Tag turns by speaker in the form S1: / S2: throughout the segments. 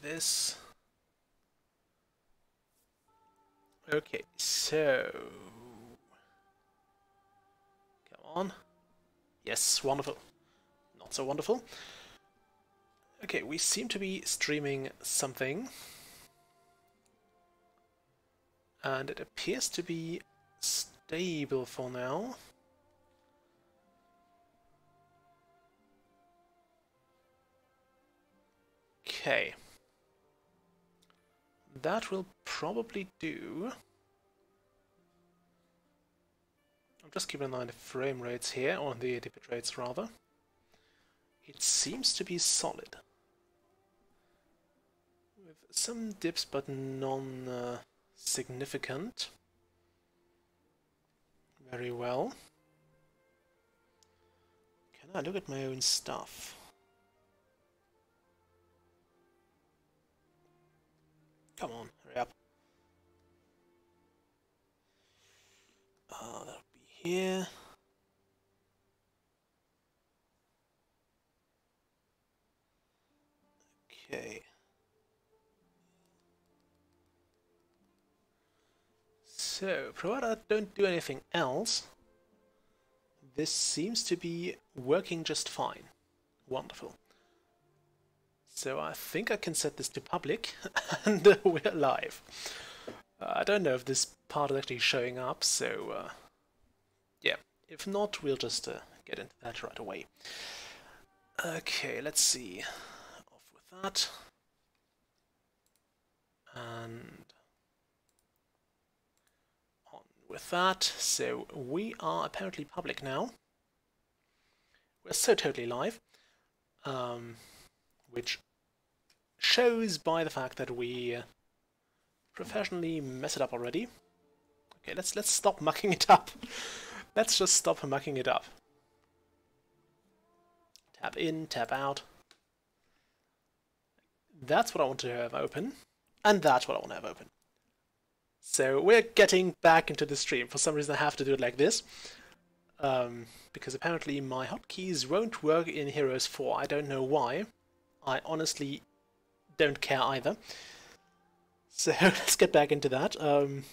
S1: this. Okay, so... Come on. Yes, wonderful. Not so wonderful. Okay, we seem to be streaming something. And it appears to be stable for now. Okay. That will probably do. I'm just keeping an eye on the frame rates here, or the bit rates rather. It seems to be solid. With some dips, but none significant. Very well. Can I look at my own stuff? Come on, hurry up. That'll be here. Okay. So, provided I don't do anything else, this seems to be working just fine. Wonderful. So I think I can set this to public, and we're live. I don't know if this part is actually showing up, so yeah. If not, we'll just get into that right away. Okay, let's see. Off with that. And on with that. So we are apparently public now. We're so totally live. Which shows by the fact that we professionally mess it up already. Okay, let's stop mucking it up. Let's just stop mucking it up. Tap in, tap out. That's what I want to have open, and that's what I want to have open. So we're getting back into the stream. For some reason I have to do it like this. Because apparently my hotkeys won't work in Heroes 4. I don't know why. I honestly don't care either. So let's get back into that. I'm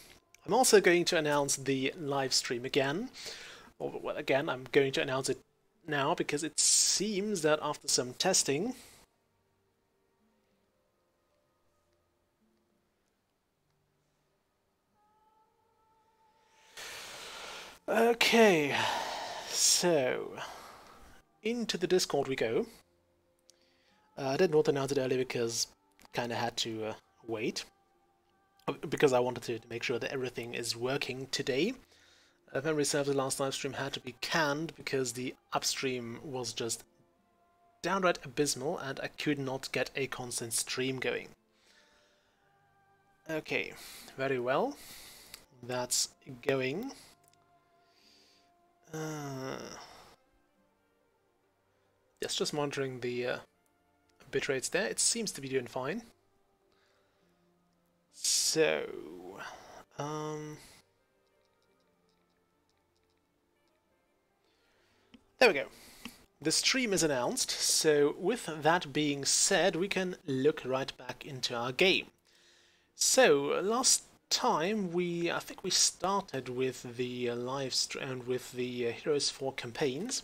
S1: also going to announce the live stream again. Well, again, I'm going to announce it now because it seems that after some testing, okay, so into the Discord we go. I didn't want to announce it earlier because kind of had to wait, because I wanted to make sure that everything is working today. If memory serves, the last live stream had to be canned because the upstream was just downright abysmal and I could not get a constant stream going. Okay, very well. That's going. Yes, just monitoring the bit rates there. It seems to be doing fine. So, there we go. The stream is announced, so with that being said, we can look right back into our game. So, last time I think we started with the live stream with the Heroes 4 campaigns,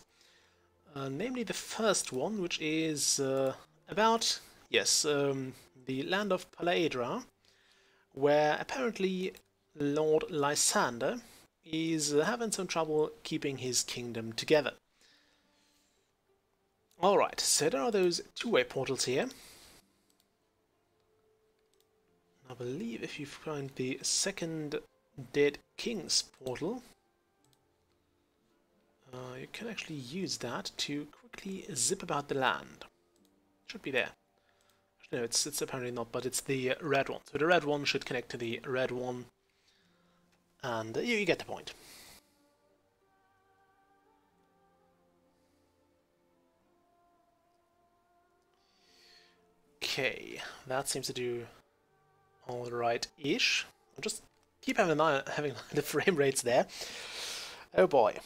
S1: namely the first one, which is about, yes, the land of Palaedra, where apparently Lord Lysander is having some trouble keeping his kingdom together. Alright, so there are those two-way portals here. I believe if you find the second Dead King's portal, you can actually use that to quickly zip about the land. Should be there. No, it's apparently not, but it's the red one. So the red one should connect to the red one, and you get the point. Okay, that seems to do all right-ish. I'll just keep having an eye on having the frame rates there. Oh boy.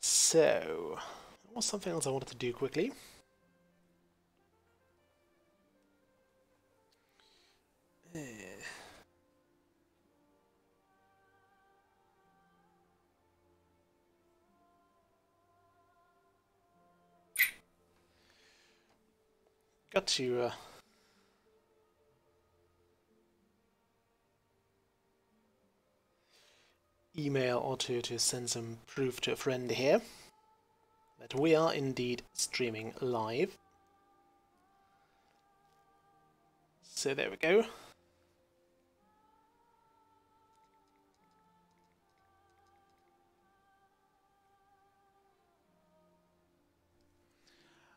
S1: So, there was something else I wanted to do quickly. got to email or to send some proof to a friend here that we are indeed streaming live. So there we go.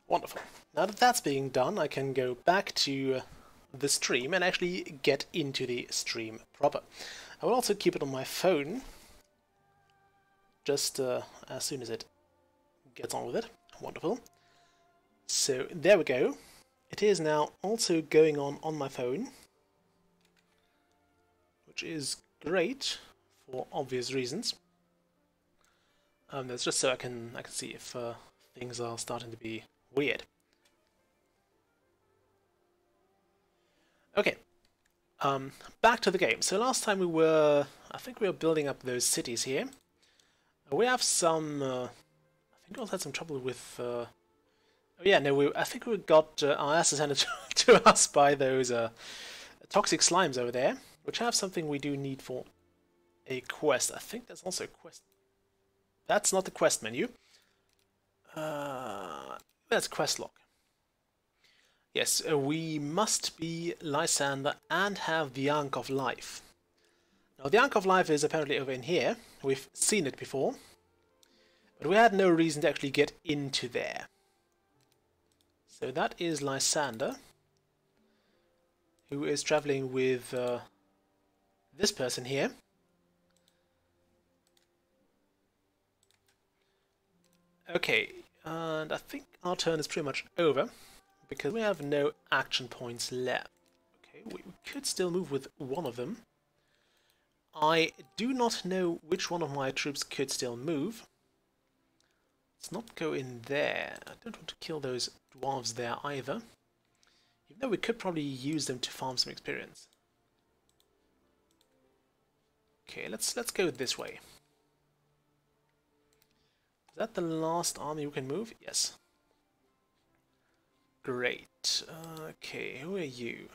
S1: Wonderful. Now that that's being done, I can go back to the stream and actually get into the stream proper. I will also keep it on my phone, just as soon as it gets on with it. Wonderful. So there we go. It is now also going on my phone, which is great for obvious reasons. That's just so I can see if things are starting to be weird. Okay, back to the game. So last time I think we were building up those cities here. We have some, I think we also had some trouble with, oh yeah, no, I think we got our asses handed to us by those toxic slimes over there, which have something we do need for a quest. I think there's also a quest. That's not the quest menu. That's quest log. Yes, we must be Lysander and have the Ankh of Life. Now the Ankh of Life is apparently over in here. We've seen it before, but we had no reason to actually get into there. So that is Lysander, who is traveling with this person here. Okay, and I think our turn is pretty much over, because we have no action points left. Okay, we could still move with one of them. I do not know which one of my troops could still move. Let's not go in there. I don't want to kill those dwarves there either, even though we could probably use them to farm some experience. Okay, let's go this way. Is that the last army we can move? Yes. Great. Okay, who are you?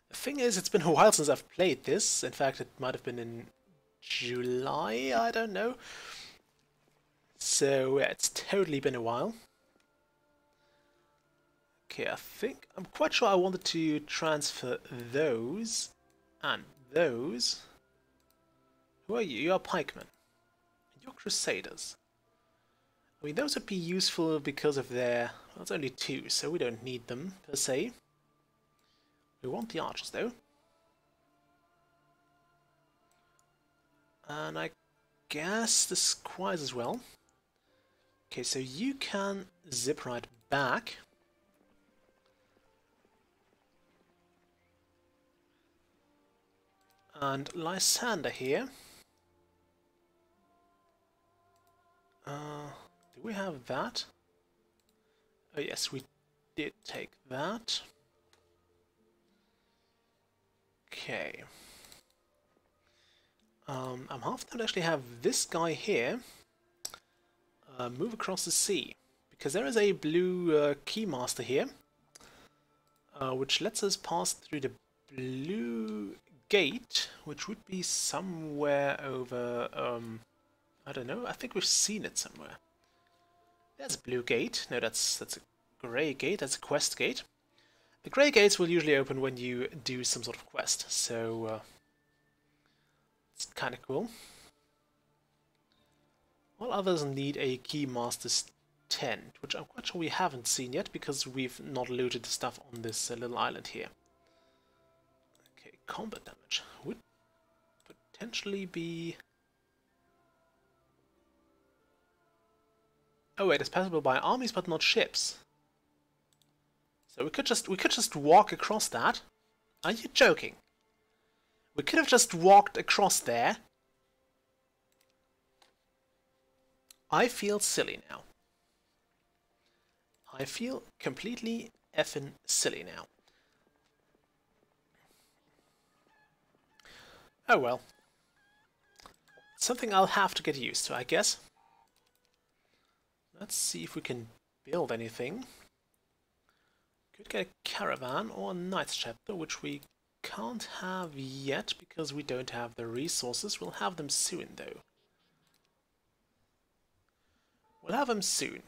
S1: The thing is, it's been a while since I've played this. In fact, it might have been in July, I don't know. So, yeah, it's totally been a while. Okay, I'm quite sure I wanted to transfer those and those. Who are you? You're pikemen. And you're crusaders. I mean, those would be useful because of their... Well, it's only two, so we don't need them, per se. We want the archers, though. And I guess the squires as well. Okay, so you can zip right back. And Lysander here. Do we have that? Oh yes, we did take that. Okay. I'm half tempted to actually have this guy here move across the sea, because there is a blue keymaster here, which lets us pass through the blue gate, which would be somewhere over, I don't know, I think we've seen it somewhere. There's a blue gate. No, that's a grey gate, that's a quest gate. The grey gates will usually open when you do some sort of quest, so it's kind of cool. All others need a Keymaster's tent, which I'm quite sure we haven't seen yet because we've not looted the stuff on this little island here. Okay, combat damage would potentially be... Oh wait, it's passable by armies but not ships. So we could just walk across that. Are you joking? We could have just walked across there. I feel silly now. I feel completely effing silly now. Oh well. Something I'll have to get used to, I guess. Let's see if we can build anything. Could get a caravan or a knight's chapter, which we can't have yet because we don't have the resources. We'll have them soon, though. We'll have them soon.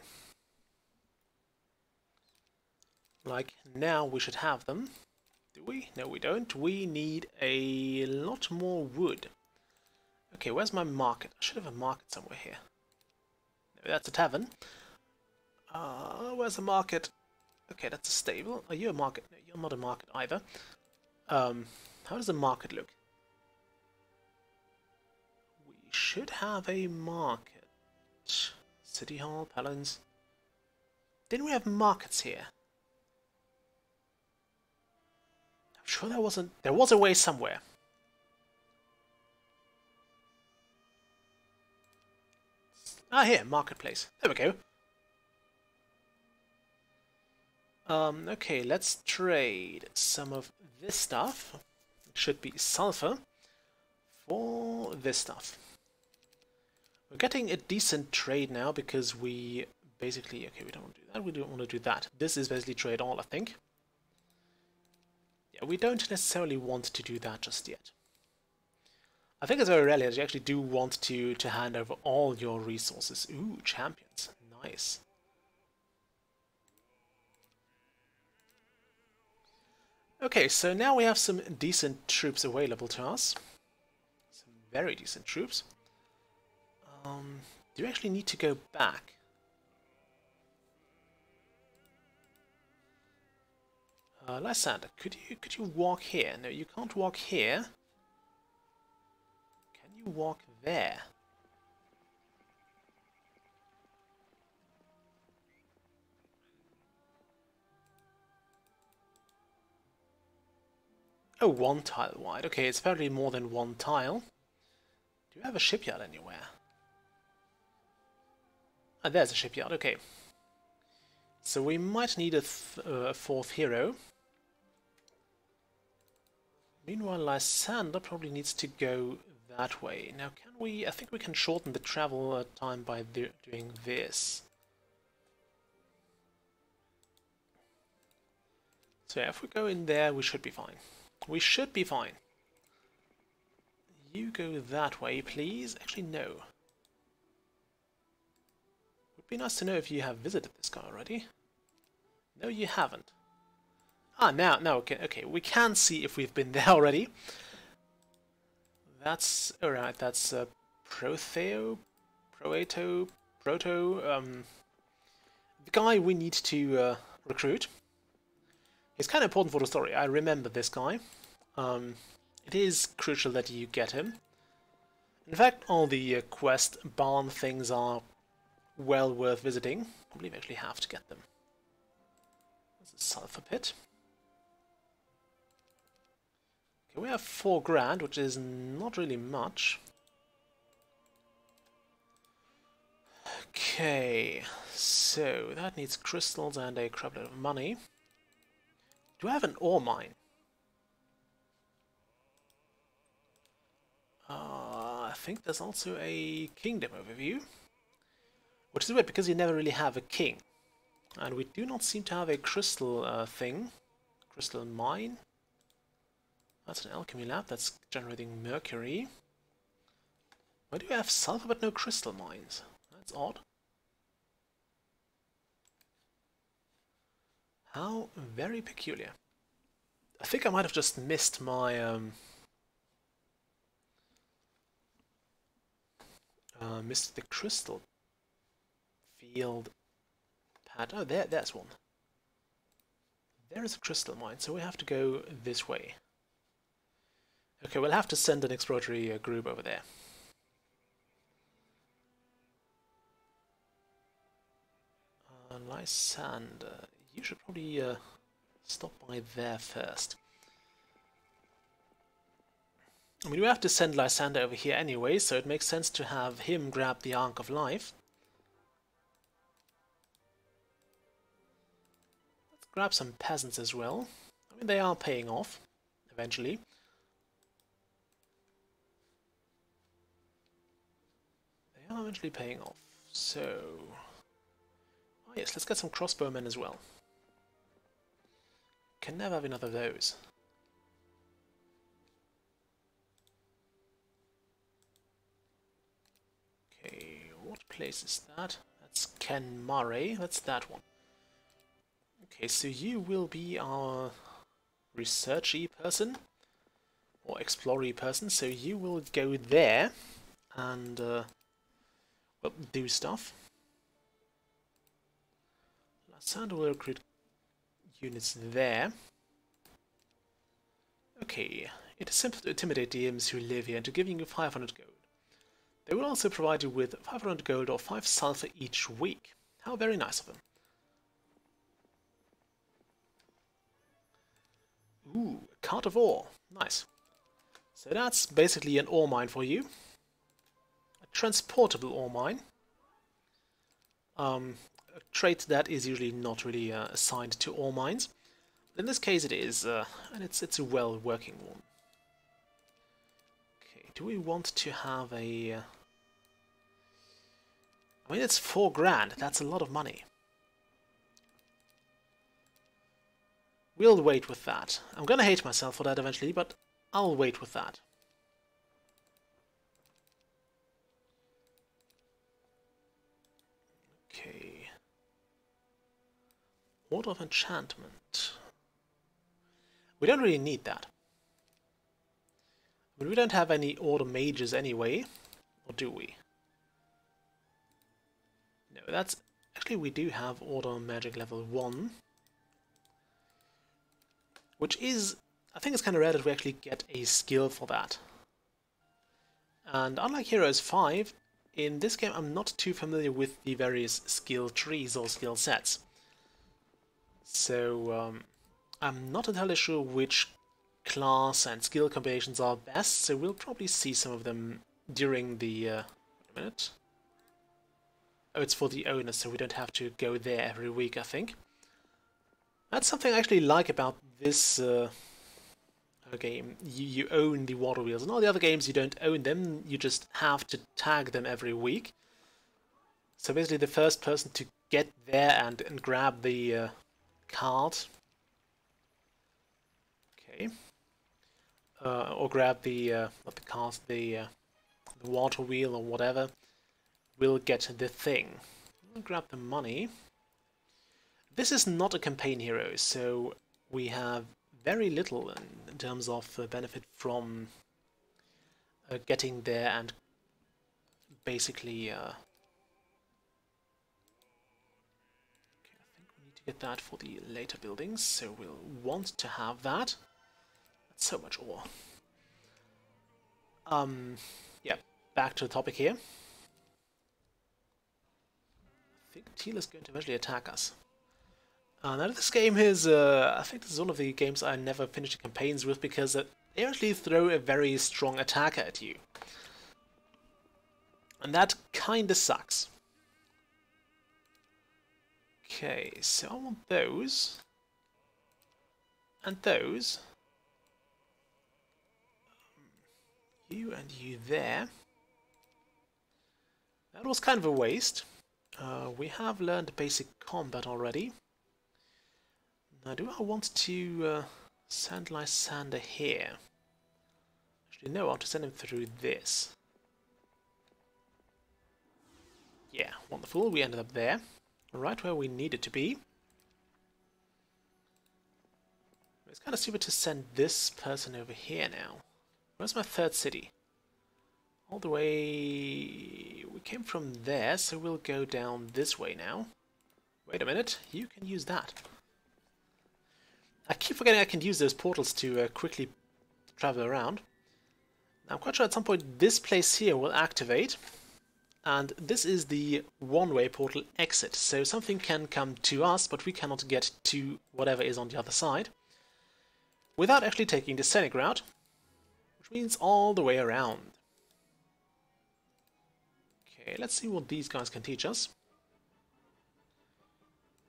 S1: Like, now we should have them. Do we? No, we don't. We need a lot more wood. Okay, where's my market? I should have a market somewhere here. No, that's a tavern. Where's the market? Okay, that's a stable. Are you a market? No, you're not a market either. How does the market look? We should have a market. City Hall, Paladins. Didn't we have markets here? I'm sure there wasn't. There was a way somewhere. Ah, here, marketplace. There we go. Okay, let's trade some of this stuff. It should be sulfur for this stuff. We're getting a decent trade now because we basically... Okay, we don't want to do that. We don't want to do that. This is basically trade all, I think. Yeah, we don't necessarily want to do that just yet. I think it's very rare that you actually do want to hand over all your resources. Ooh, champions. Nice. Okay, so now we have some decent troops available to us. Some very decent troops. Do you actually need to go back? Lysander, could you walk here? No, you can't walk here. Can you walk there? Oh, one tile wide. Okay, it's apparently more than one tile. Do you have a shipyard anywhere? Ah, there's a shipyard, okay. So we might need a fourth hero. Meanwhile, Lysander probably needs to go that way. Now, can we... I think we can shorten the travel time by doing this. So yeah, if we go in there, we should be fine. We should be fine. You go that way, please. Actually, no. Would be nice to know if you have visited this guy already. No, you haven't. Ah, now, okay. We can see if we've been there already. That's alright. That's Proto. The guy we need to recruit. He's kind of important for the story. I remember this guy. It is crucial that you get him. In fact, all the quest barn things are well worth visiting. I believe I actually have to get them. There's a sulfur pit. Okay, we have 4 grand, which is not really much. Okay, so that needs crystals and a crap load of money. Do I have an ore mine? I think there's also a kingdom overview. Which is weird because you never really have a king. And we do not seem to have a crystal thing. Crystal mine. That's an alchemy lab that's generating mercury. Why do we have sulfur but no crystal mines? That's odd. How very peculiar. I think I might have just missed my missed the crystal field pad. Oh, there's one. There is a crystal mine, so we have to go this way. Okay, we'll have to send an exploratory group over there. Lysander, you should probably stop by there first. I mean, we have to send Lysander over here anyway, so it makes sense to have him grab the Ark of Life. Let's grab some peasants as well. I mean, they are paying off, eventually. They are eventually paying off, so... yes, let's get some crossbowmen as well. Can never have enough of those. Okay, what place is that? That's Kenmare, that's that one. Okay, so you will be our researchy person, or explory person, so you will go there and well, do stuff. Lysander will recruit units there. Okay, it is simple to intimidate DMs who live here into giving you 500 gold. They will also provide you with 500 gold or 5 sulfur each week. How very nice of them. Ooh, a cart of ore. Nice. So that's basically an ore mine for you. A transportable ore mine. A trait that is usually not really assigned to ore mines. But in this case it is, and it's a well-working one. Okay, do we want to have a... I mean, it's 4 grand. That's a lot of money. We'll wait with that. I'm gonna hate myself for that eventually, but I'll wait with that. Okay. Order of Enchantment. We don't really need that. But we don't have any Order Mages anyway, or do we? No, that's... Actually, we do have Order Magic level 1. Which is... I think it's kind of rare that we actually get a skill for that. And unlike Heroes 5, in this game I'm not too familiar with the various skill trees or skill sets. So I'm not entirely sure which class and skill combinations are best, so we'll probably see some of them during the... wait a minute. Oh, it's for the owner, so we don't have to go there every week, I think. That's something I actually like about this game. You own the water wheels. In all the other games you don't own them, you just have to tag them every week. So basically the first person to get there and grab the cart... Okay. Or grab the, not the cart, the water wheel or whatever, will get the thing. We'll grab the money. This is not a campaign hero, so we have very little in terms of benefit from getting there and basically... okay, I think we need to get that for the later buildings, so we'll want to have that. That's so much ore. Yeah, back to the topic here. I think Teal is going to eventually attack us. Now this game is, I think this is one of the games I never finished the campaigns with because they actually throw a very strong attacker at you. And that kinda sucks. Okay, so I want those. And those. You and you there. That was kind of a waste. We have learned basic combat already. Now, do I want to send Lysander here? Actually, no, I want to send him through this. Yeah, wonderful. We ended up there. Right where we needed to be. It's kind of stupid to send this person over here now. Where's my third city? All the way... We came from there, so we'll go down this way now. Wait a minute, you can use that. I keep forgetting I can use those portals to quickly travel around. Now, I'm quite sure at some point this place here will activate. And this is the one-way portal exit. So something can come to us, but we cannot get to whatever is on the other side. Without actually taking the scenic route. Which means all the way around. Okay, let's see what these guys can teach us.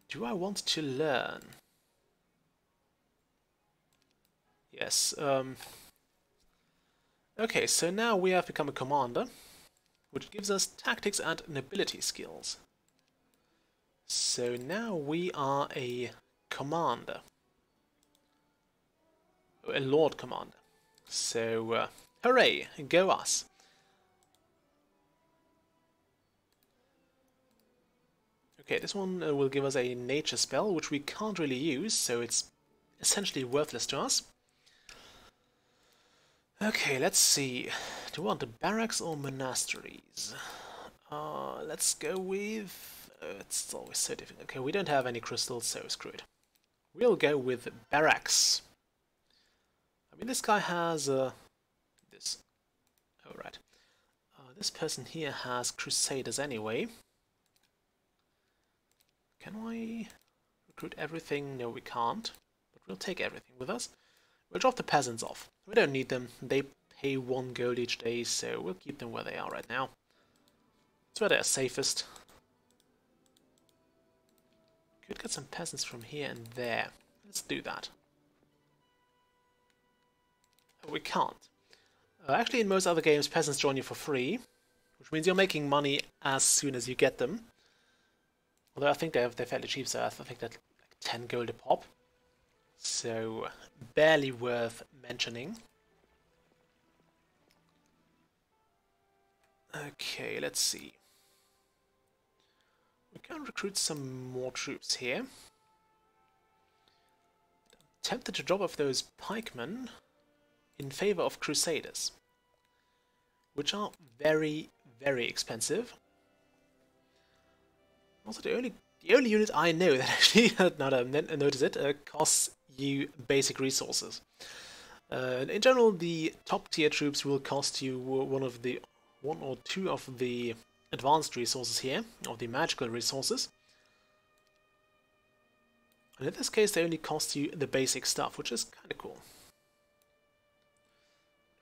S1: Do I want to learn? Yes. Okay, so now we have become a commander, which gives us tactics and nobility skills. So now we are a commander. A Lord Commander. So, hooray, go us. Okay, this one will give us a nature spell, which we can't really use, so it's essentially worthless to us. Okay, let's see. Do we want the barracks or monasteries? Let's go with... it's always so difficult. Okay, we don't have any crystals, so screw it. We'll go with barracks. I mean, this guy has this. Oh, right. This person here has crusaders anyway. Can I recruit everything? No, we can't. But we'll take everything with us. We'll drop the peasants off. We don't need them. They pay 1 gold each day, so we'll keep them where they are right now. It's where they're safest. Could get some peasants from here and there. Let's do that. We can't. Actually, in most other games, peasants join you for free, which means you're making money as soon as you get them. Although I think they're fairly cheap, so I think they're like 10 gold a pop. So, barely worth mentioning. Okay, let's see. We can recruit some more troops here. I'm tempted to drop off those pikemen in favor of crusaders, which are very, very expensive. Also, the only unit I know that actually, now that I notice it, costs you basic resources. In general, the top tier troops will cost you one or two of the advanced resources here, of the magical resources. And in this case, they only cost you the basic stuff, which is kind of cool.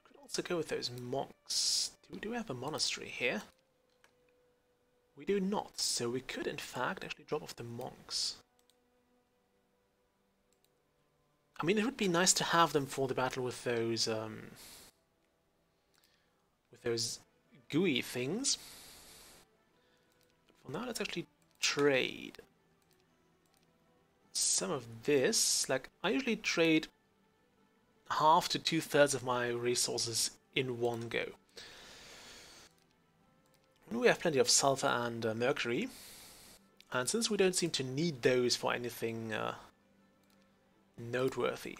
S1: Could also go with those monks. Do we have a monastery here? We do not, so we could in fact actually drop off the monks. I mean, it would be nice to have them for the battle with those gooey things. But for now, let's actually trade some of this. Like, I usually trade half to 2/3 of my resources in one go. We have plenty of sulfur and mercury, and since we don't seem to need those for anything noteworthy,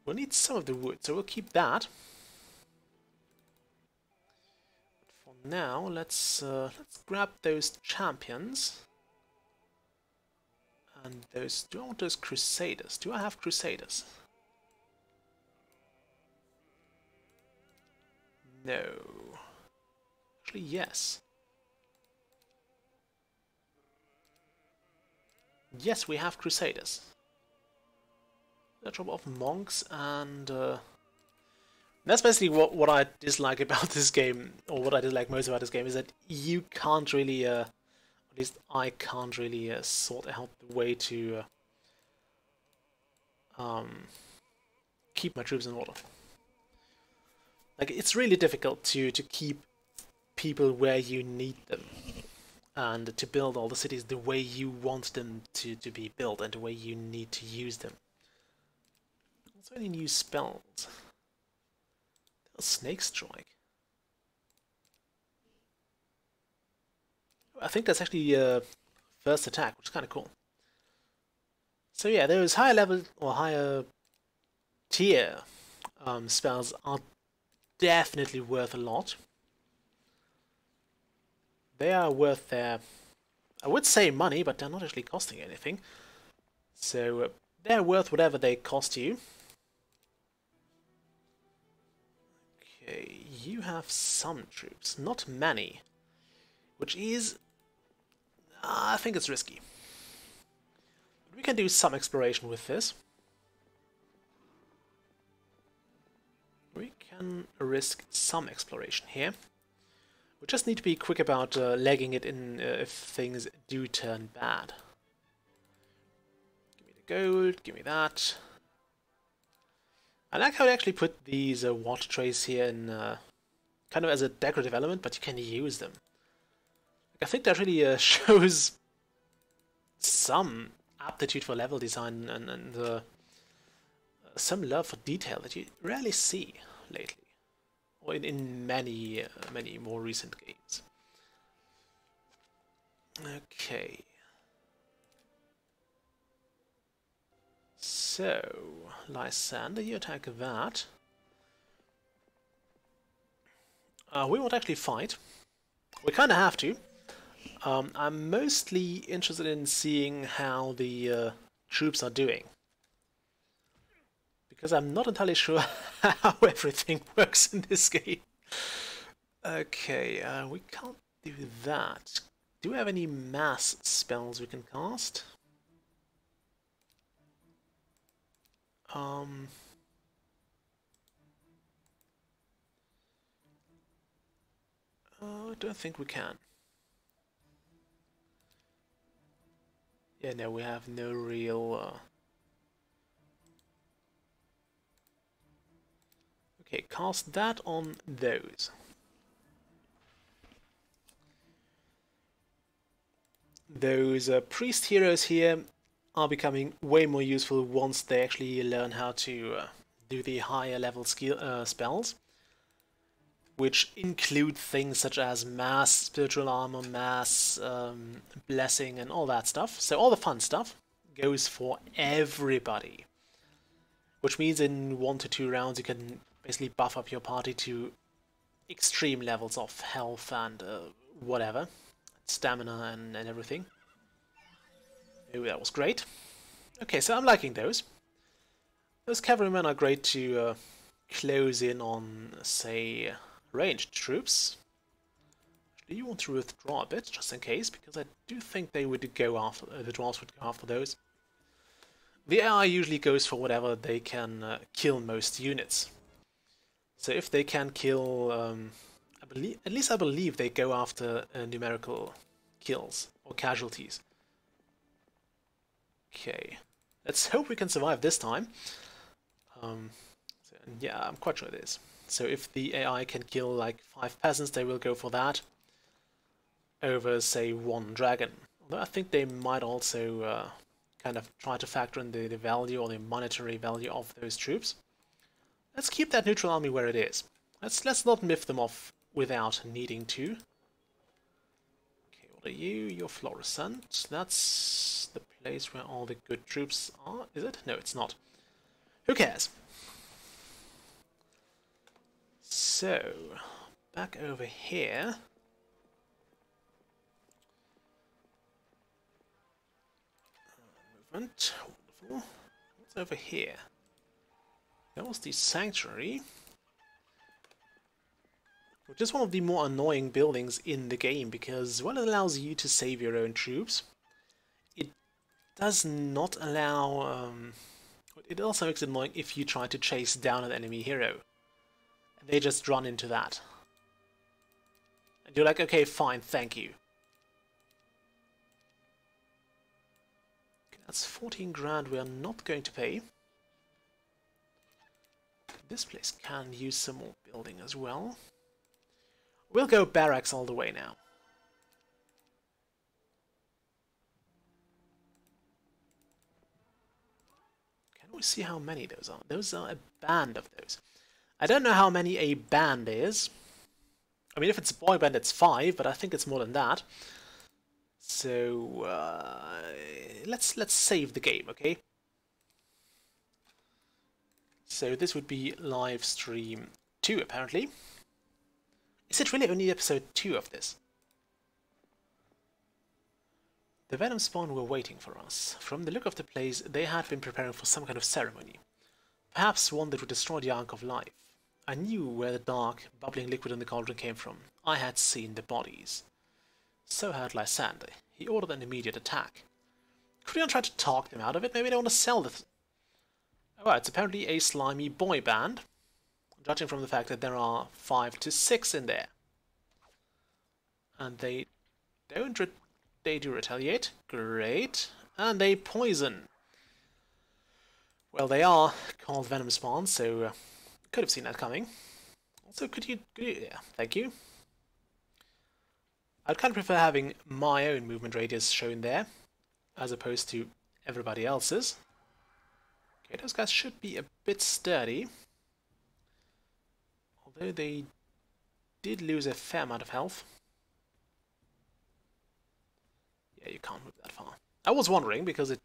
S1: we'll need some of the wood, so we'll keep that. But for now, let's grab those champions and those. Do I want those crusaders? Do I have crusaders? No. Actually, yes. Yes, we have crusaders. Let's drop off monks, and that's basically what I dislike about this game, or what I dislike most about this game, is that you can't really, at least I can't really sort out the way to keep my troops in order. Like, it's really difficult to keep people where you need them, and to build all the cities the way you want them to be built, and the way you need to use them. Also, any new spells? Snake Strike. I think that's actually first attack, which is kind of cool. So yeah, those higher level or higher tier spells are definitely worth a lot. They are worth their, I would say money, but they're not actually costing anything. So they're worth whatever they cost you. Okay, you have some troops, not many, which is, I think it's risky. But we can do some exploration with this. We can risk some exploration here. We just need to be quick about legging it in if things do turn bad. Give me the gold, give me that. I like how they actually put these water trays here in kind of as a decorative element, but you can use them. I think that really shows some aptitude for level design and some love for detail that you rarely see lately, or in many many more recent games. Okay. So, Lysander, you attack that. We won't actually fight. We kind of have to. I'm mostly interested in seeing how the troops are doing, because I'm not entirely sure how everything works in this game. Okay, we can't do that. Do we have any mass spells we can cast? I don't think we can. Yeah, no, we have no real... Okay, cast that on those. Those priest heroes here are becoming way more useful once they actually learn how to do the higher level spells, which include things such as mass, spiritual armor, mass, blessing, and all that stuff. So all the fun stuff goes for everybody, which means in 1 to 2 rounds you can basically buff up your party to extreme levels of health and whatever, stamina and everything. Oh, that was great. Okay, so I'm liking those. Those cavalrymen are great to close in on, say, ranged troops. Actually, you want to withdraw a bit, just in case, because I do think they would go after the dwarves would go after those. The AI usually goes for whatever they can kill most units. So if they can kill, I believe they go after numerical kills or casualties. Okay, let's hope we can survive this time. Yeah, I'm quite sure it is. So if the AI can kill like 5 peasants, they will go for that over, say, 1 dragon. Although I think they might also kind of try to factor in the value or the monetary value of those troops. Let's keep that neutral army where it is. Let's not miff them off without needing to. Okay, what are you? You're Florissant. That's the place where all the good troops are. Is it? No, it's not. Who cares? So, back over here. Movement. Wonderful. What's over here? That was the sanctuary, which is one of the more annoying buildings in the game, because while it allows you to save your own troops, it does not allow... it also makes it annoying if you try to chase down an enemy hero. And they just run into that. And you're like, okay, fine, thank you. Okay, that's 14 grand we are not going to pay. This place can use some more building as well. We'll go barracks all the way now. Can we see how many those are? Those are a band of those. I don't know how many a band is. I mean, if it's a boy band, it's 5, but I think it's more than that. So let's save the game, okay? So this would be live stream 2, apparently. Is it really only episode 2 of this? The Venom Spawn were waiting for us. From the look of the place, they had been preparing for some kind of ceremony. Perhaps one that would destroy the Ark of Life. I knew where the dark, bubbling liquid in the cauldron came from. I had seen the bodies. So had Lysander. He ordered an immediate attack. Could we not try to talk them out of it? Maybe they want to sell the... Oh, it's apparently a slimy boy band, judging from the fact that there are 5 to 6 in there. And they don't... They do retaliate. Great. And they poison. Well, they are called Venom Spawn, so could have seen that coming. Also, could you... Yeah, thank you. I'd kind of prefer having my own movement radius shown there. as opposed to everybody else's. Okay, those guys should be a bit sturdy, although they did lose a fair amount of health. Yeah, you can't move that far. I was wondering, because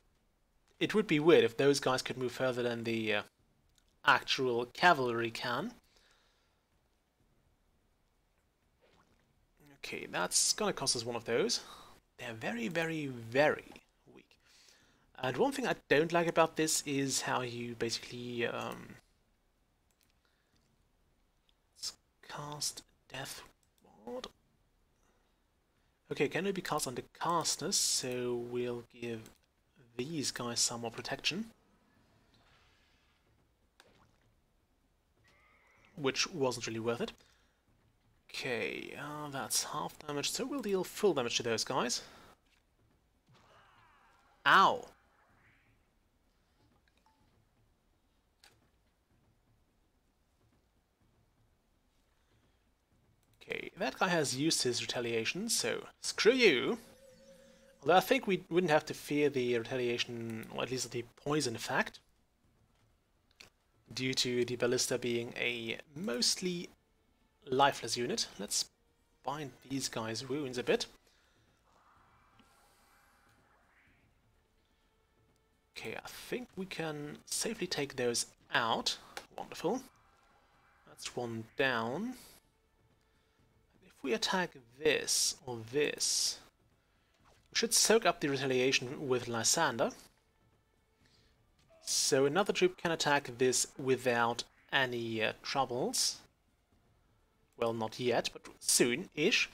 S1: it would be weird if those guys could move further than the actual cavalry can. Okay, that's gonna cost us one of those. They're very, very, very weak. And one thing I don't like about this is how you basically cast Death Ward. Okay, can only be cast under casters, so we'll give these guys some more protection. Which wasn't really worth it. Okay, that's half damage, so we'll deal full damage to those guys. Ow! Okay, that guy has used his retaliation, so screw you! Although I think we wouldn't have to fear the retaliation, or at least the poison effect, due to the ballista being a mostly lifeless unit. Let's bind these guys' wounds a bit. Okay, I think we can safely take those out. Wonderful. That's one down. If we attack this or this, we should soak up the retaliation with Lysander. So another troop can attack this without any troubles. Well, not yet, but soon-ish.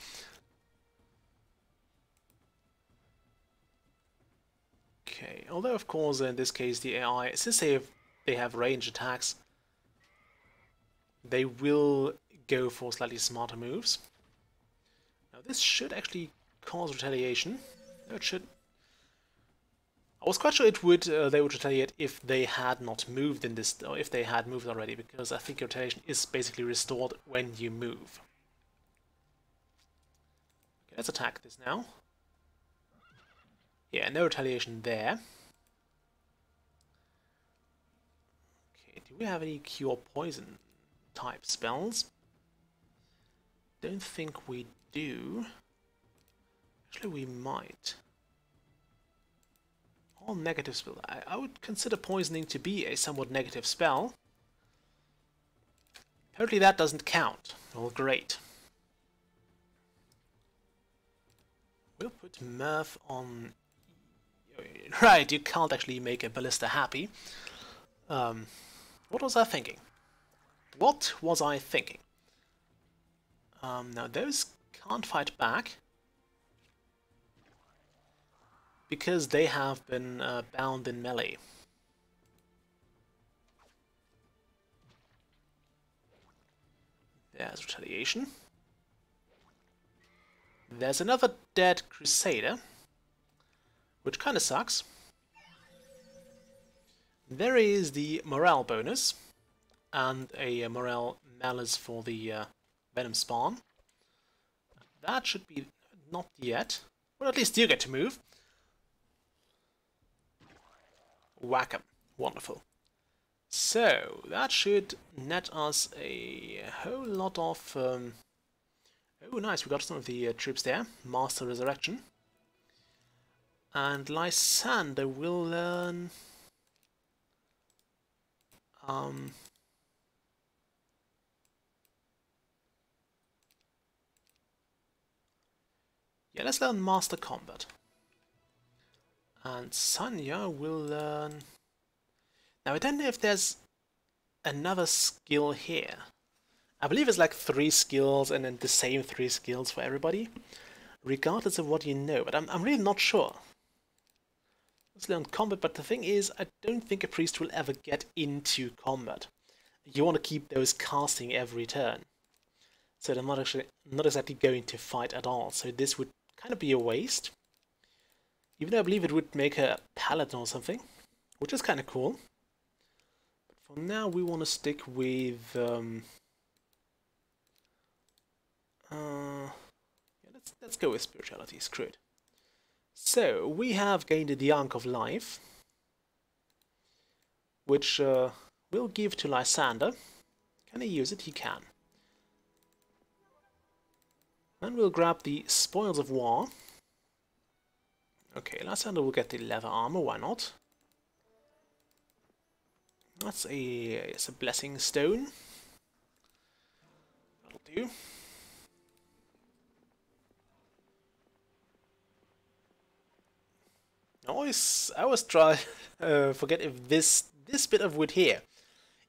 S1: Okay, although of course in this case the AI, since they have range attacks, they will go for slightly smarter moves. Now this should actually cause retaliation. No, it should. I was quite sure it would. They would retaliate if they had not moved in this, or if they had moved already, because I think retaliation is basically restored when you move. Okay, let's attack this now. Yeah, no retaliation there. Okay, do we have any cure poison type spells? Don't think we do. Actually, we might. All negative spells. I would consider poisoning to be a somewhat negative spell. Apparently that doesn't count. Well, great. We'll put Mirth on... Right, you can't actually make a ballista happy. What was I thinking? What was I thinking? Now those can't fight back, because they have been bound in melee. There's retaliation. There's another dead Crusader, which kind of sucks. There is the morale bonus, and a morale malus for the Venom spawn. That should be not yet. Well, at least you get to move. Whack 'em. Wonderful. So, that should net us a whole lot of... Oh, nice, we got some of the troops there. Master Resurrection. And Lysander will learn... Yeah, let's learn Master Combat. And Sanya will learn... Now, I don't know if there's another skill here. I believe it's like 3 skills and then the same 3 skills for everybody, regardless of what you know, but I'm really not sure. Let's learn combat, but the thing is, I don't think a priest will ever get into combat. You want to keep those casting every turn. So they're not exactly going to fight at all, so this would kind of be a waste. Even though I believe it would make a paladin or something, which is kind of cool. But for now, we want to stick with... yeah, let's go with spirituality. Screw it. So, we have gained the Ankh of Life, which we'll give to Lysander. Can he use it? He can. Then we'll grab the Spoils of War. Okay, Lysander will get the leather armor, why not? That's it's a blessing stone. That'll do. I always try forget if this bit of wood here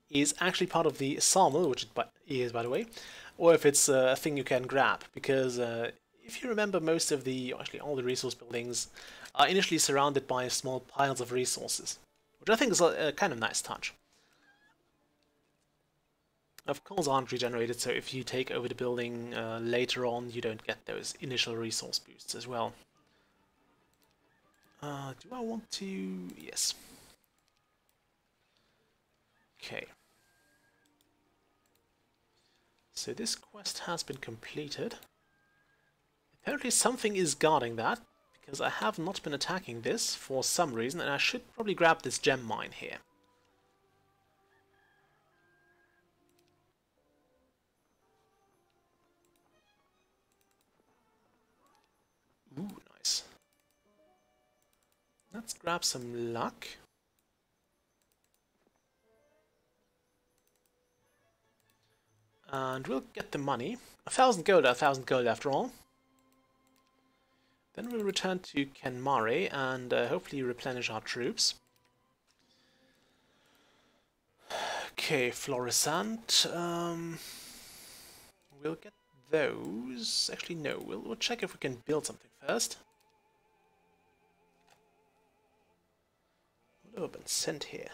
S1: is actually part of the sawmill, which it is by the way, or if it's a thing you can grab, because if you remember, most of actually all the resource buildings are initially surrounded by small piles of resources, which I think is a kind of nice touch. Of course, aren't regenerated, so if you take over the building later on, you don't get those initial resource boosts as well. Do I want to... Yes. Okay. So this quest has been completed. Apparently something is guarding that, because I have not been attacking this for some reason, and I should probably grab this gem mine here. Ooh, nice. Let's grab some luck. And we'll get the money. 1,000 gold, 1,000 gold after all. Then we'll return to Kenmare and hopefully replenish our troops. Okay, Florissant. We'll get those. Actually, no. We'll check if we can build something first. What have been sent here?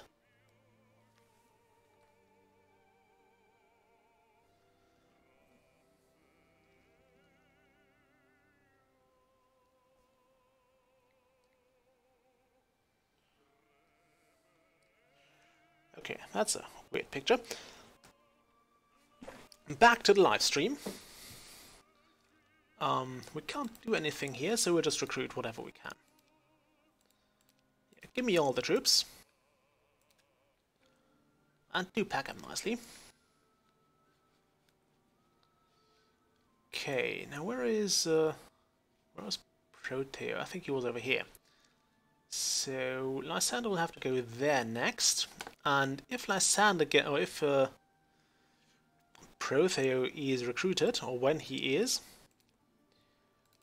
S1: Okay, that's a weird picture. Back to the live stream. We can't do anything here, so we'll just recruit whatever we can. Yeah, give me all the troops. And do pack them nicely. Okay, now where was Proteo? I think he was over here. So Lysander will have to go there next, and if Lysander if Protheo is recruited, or when he is,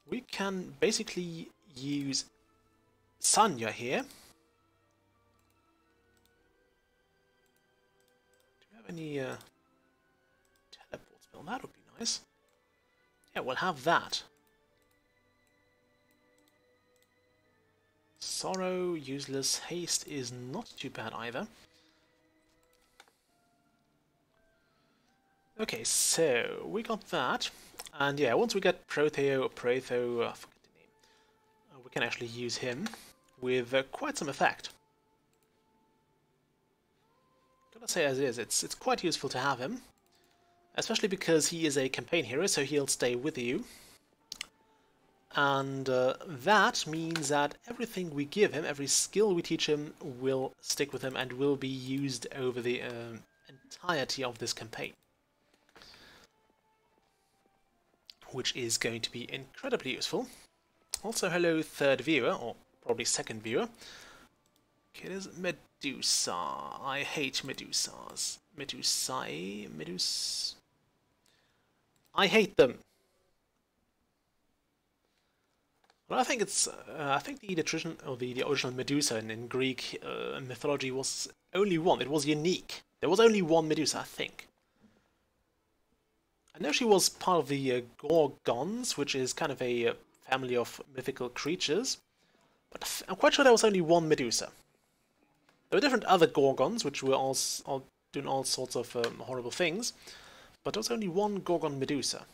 S1: we can basically use Sanya here. Do you have any teleports built? That would be nice. Yeah, we'll have that. Sorrow, useless. Haste is not too bad either. Okay, so we got that. And yeah, once we get Protho, I forget the name, we can actually use him with quite some effect. Gotta say as is, it's quite useful to have him. Especially because he is a campaign hero, so he'll stay with you. And that means that everything we give him, every skill we teach him, will stick with him and will be used over the entirety of this campaign. Which is going to be incredibly useful. Also, hello third viewer, or probably second viewer. Okay, there's Medusa. I hate Medusas. I hate them. Well, I think it's. I think the tradition, or the original Medusa in Greek mythology was only one. It was unique. There was only one Medusa, I think. I know she was part of the Gorgons, which is kind of a family of mythical creatures, but I'm quite sure there was only one Medusa. There were different other Gorgons, which were all doing all sorts of horrible things, but there was only one Gorgon Medusa.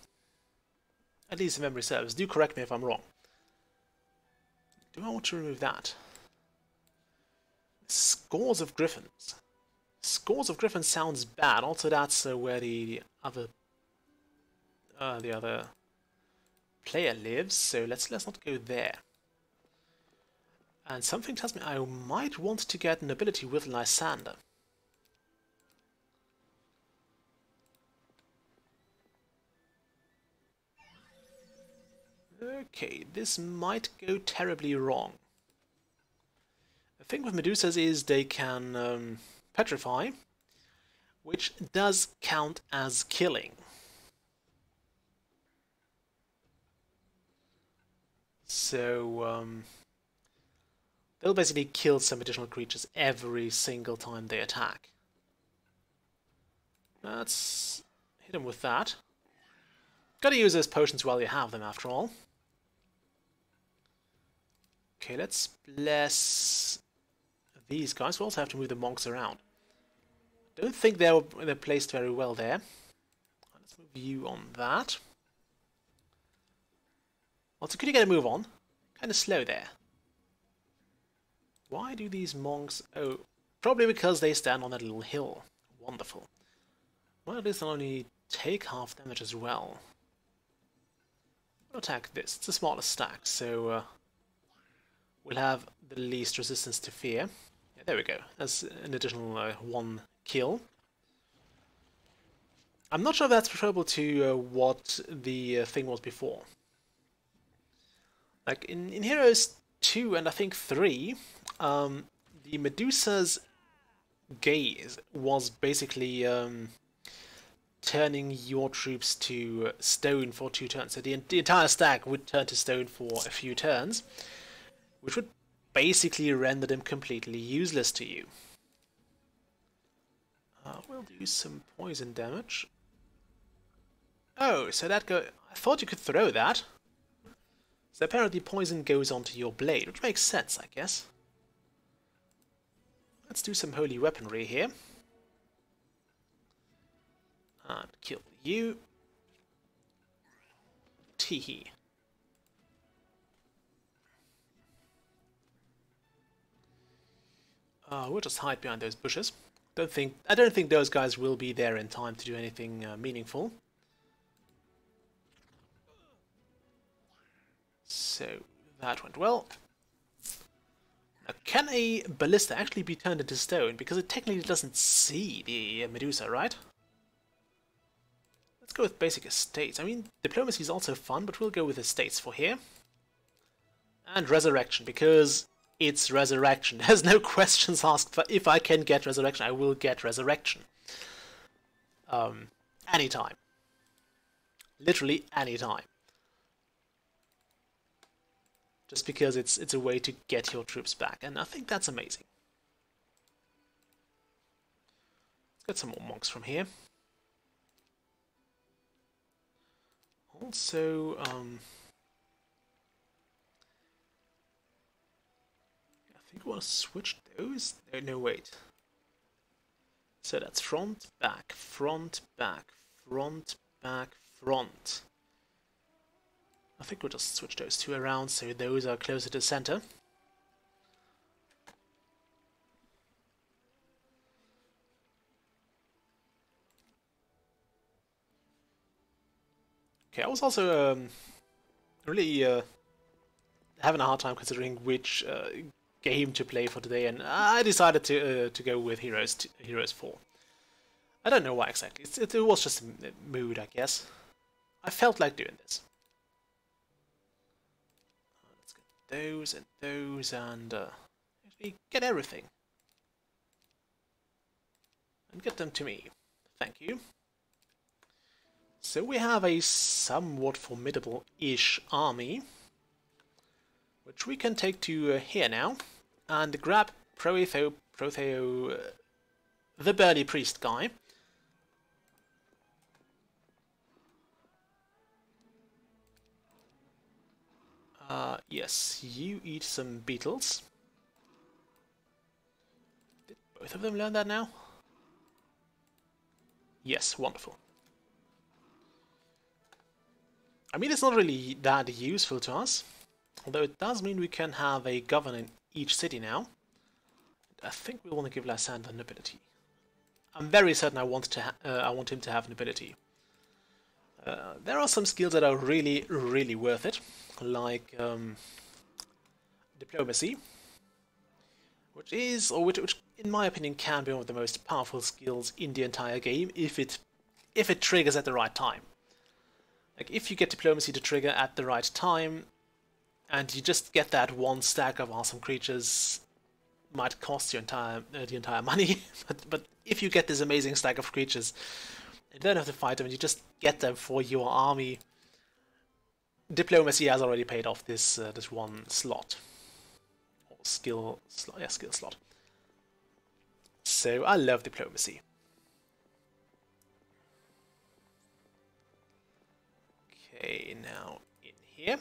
S1: At least if memory serves. Do correct me if I'm wrong. Do I want to remove that? Scores of griffins. Scores of griffins sounds bad. Also, that's where the other player lives. So let's not go there. And something tells me I might want to get an ability with Lysander. Okay, this might go terribly wrong. The thing with Medusas is they can petrify, which does count as killing. So they'll basically kill some additional creatures every single time they attack. Let's hit them with that. Gotta use those potions while you have them, after all. Okay, let's bless these guys. We also have to move the monks around. Don't think they're placed very well there. Let's move you on that. Also, could you get a move on? Kind of slow there. Why do these monks... Oh, probably because they stand on that little hill. Wonderful. Well, at least they'll only take half damage as well. We'll attack this. It's the smallest stack, so we'll have the least resistance to fear. Yeah, there we go. That's an additional 1 kill. I'm not sure if that's preferable to what the thing was before. Like in Heroes 2 and I think 3, the Medusa's gaze was basically turning your troops to stone for 2 turns. So the entire stack would turn to stone for a few turns, which would basically render them completely useless to you. We'll do some poison damage. Oh, so that go... I thought you could throw that. So apparently poison goes onto your blade, which makes sense, I guess. Let's do some holy weaponry here. And kill you. Teehee. We'll just hide behind those bushes. I don't think those guys will be there in time to do anything meaningful. So that went well. Now, can a ballista actually be turned into stone? Because it technically doesn't see the Medusa, right? Let's go with basic estates. I mean, diplomacy is also fun, but we'll go with estates for here. And resurrection, because it's resurrection. There's no questions asked. For if I can get resurrection, I will get resurrection. Anytime. Literally anytime. Just because it's a way to get your troops back, and I think that's amazing. Let's get some more monks from here. Also, I think we want to switch those. No, wait. So that's front, back, front, back, front, back, front. I think we'll just switch those 2 around so those are closer to the center. Okay, I was also really having a hard time considering which game to play for today, and I decided to go with Heroes 4. I don't know why exactly. It was just a mood, I guess. I felt like doing this. Those and actually get everything and get them to me. Thank you. So we have a somewhat formidable-ish army, which we can take to here now and grab Protheo, the burly priest guy. Yes, you eat some beetles. Did both of them learn that now? Yes, wonderful. I mean, it's not really that useful to us, although it does mean we can have a governor in each city now. I think we want to give Lysander an ability. I'm very certain I want him to have an ability. There are some skills that are really, really worth it, like diplomacy. which is, or which in my opinion can be one of the most powerful skills in the entire game if it triggers at the right time. Like if you get diplomacy to trigger at the right time, and you just get that one stack of awesome creatures, might cost you the entire money, but if you get this amazing stack of creatures, you don't have to fight them, and you just get them for your army. Diplomacy has already paid off this this one slot, or skill slot. So I love diplomacy. Okay, now in here.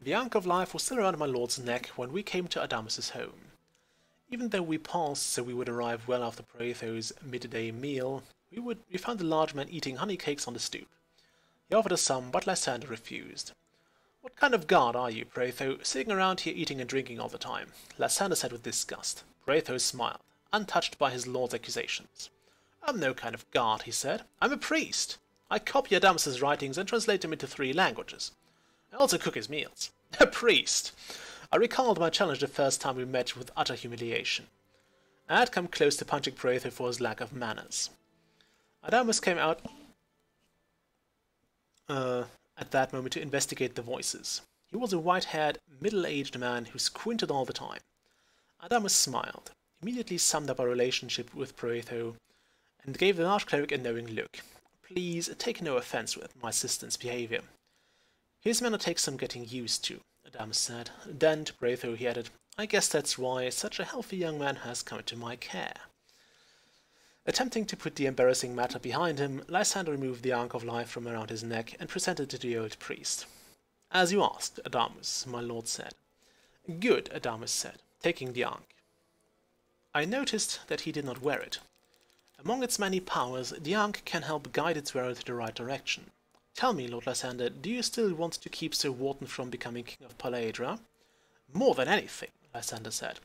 S1: The Ankh of Life was still around my lord's neck when we came to Adamus's home. Even though we paused so we would arrive well after Proetho's midday meal, we found the large man eating honey cakes on the stoop. He offered us some, but Lysander refused. "What kind of guard are you, Proetho, sitting around here eating and drinking all the time?" Lysander said with disgust. Proetho smiled, untouched by his lord's accusations. "I'm no kind of guard," he said. "I'm a priest. I copy Adamus's writings and translate them into 3 languages. I also cook his meals." A priest! I recalled my challenge the first time we met with utter humiliation. I had come close to punching Proetho for his lack of manners. Adamus came out at that moment to investigate the voices. He was a white-haired, middle-aged man who squinted all the time. Adamus smiled, immediately summed up our relationship with Proetho, and gave the archcleric a knowing look. "Please take no offense with my assistant's behavior. His manner takes some getting used to," Adamus said. Then to Proetho he added, "I guess that's why such a healthy young man has come into my care." Attempting to put the embarrassing matter behind him, Lysander removed the Ankh of Life from around his neck and presented it to the old priest. "As you asked, Adamus," my lord said. "Good," Adamus said, taking the Ankh. I noticed that he did not wear it. Among its many powers, the Ankh can help guide its wearer to the right direction. "Tell me, Lord Lysander, do you still want to keep Sir Wharton from becoming King of Palaedra?" "More than anything," Lysander said.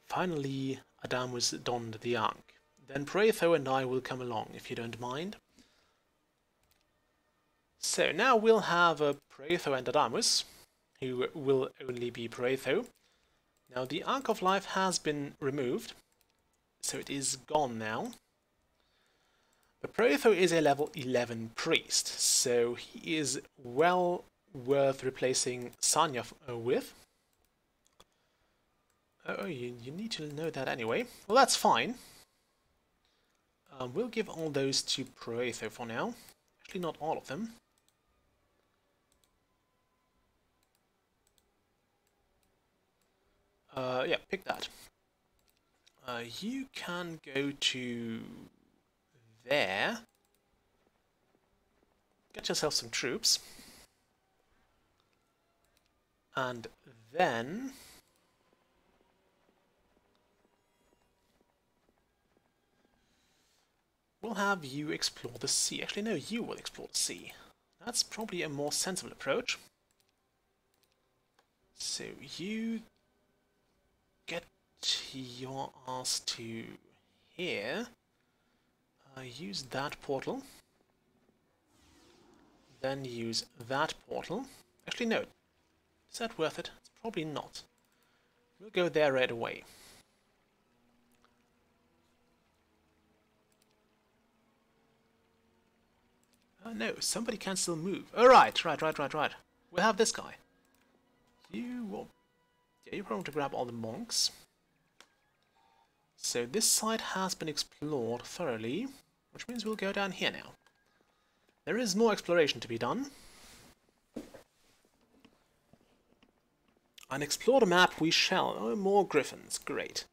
S1: Finally, Adamus donned the Ankh. "Then Proetho and I will come along, if you don't mind." So now we'll have Proetho and Adamus, who will only be Proetho. Now the Ankh of Life has been removed, so it is gone now. But Proetho is a level 11 priest, so he is well worth replacing Sanya with. Oh, you need to know that anyway. Well, that's fine. We'll give all those to Proetho for now. Actually, not all of them. Yeah, pick that. You can go to there. Get yourself some troops. And then we'll have you explore the sea. Actually, no, you will explore the sea. That's probably a more sensible approach. So you get your ass to here. Use that portal. Then use that portal. Actually, no. Is that worth it? It's probably not. We'll go there right away. No, somebody can still move. Oh, right. We'll have this guy. You will... Yeah, you're probably to grab all the monks. So this side has been explored thoroughly, which means we'll go down here now. There is more exploration to be done. And explore the map we shall. Oh, more griffins. Great.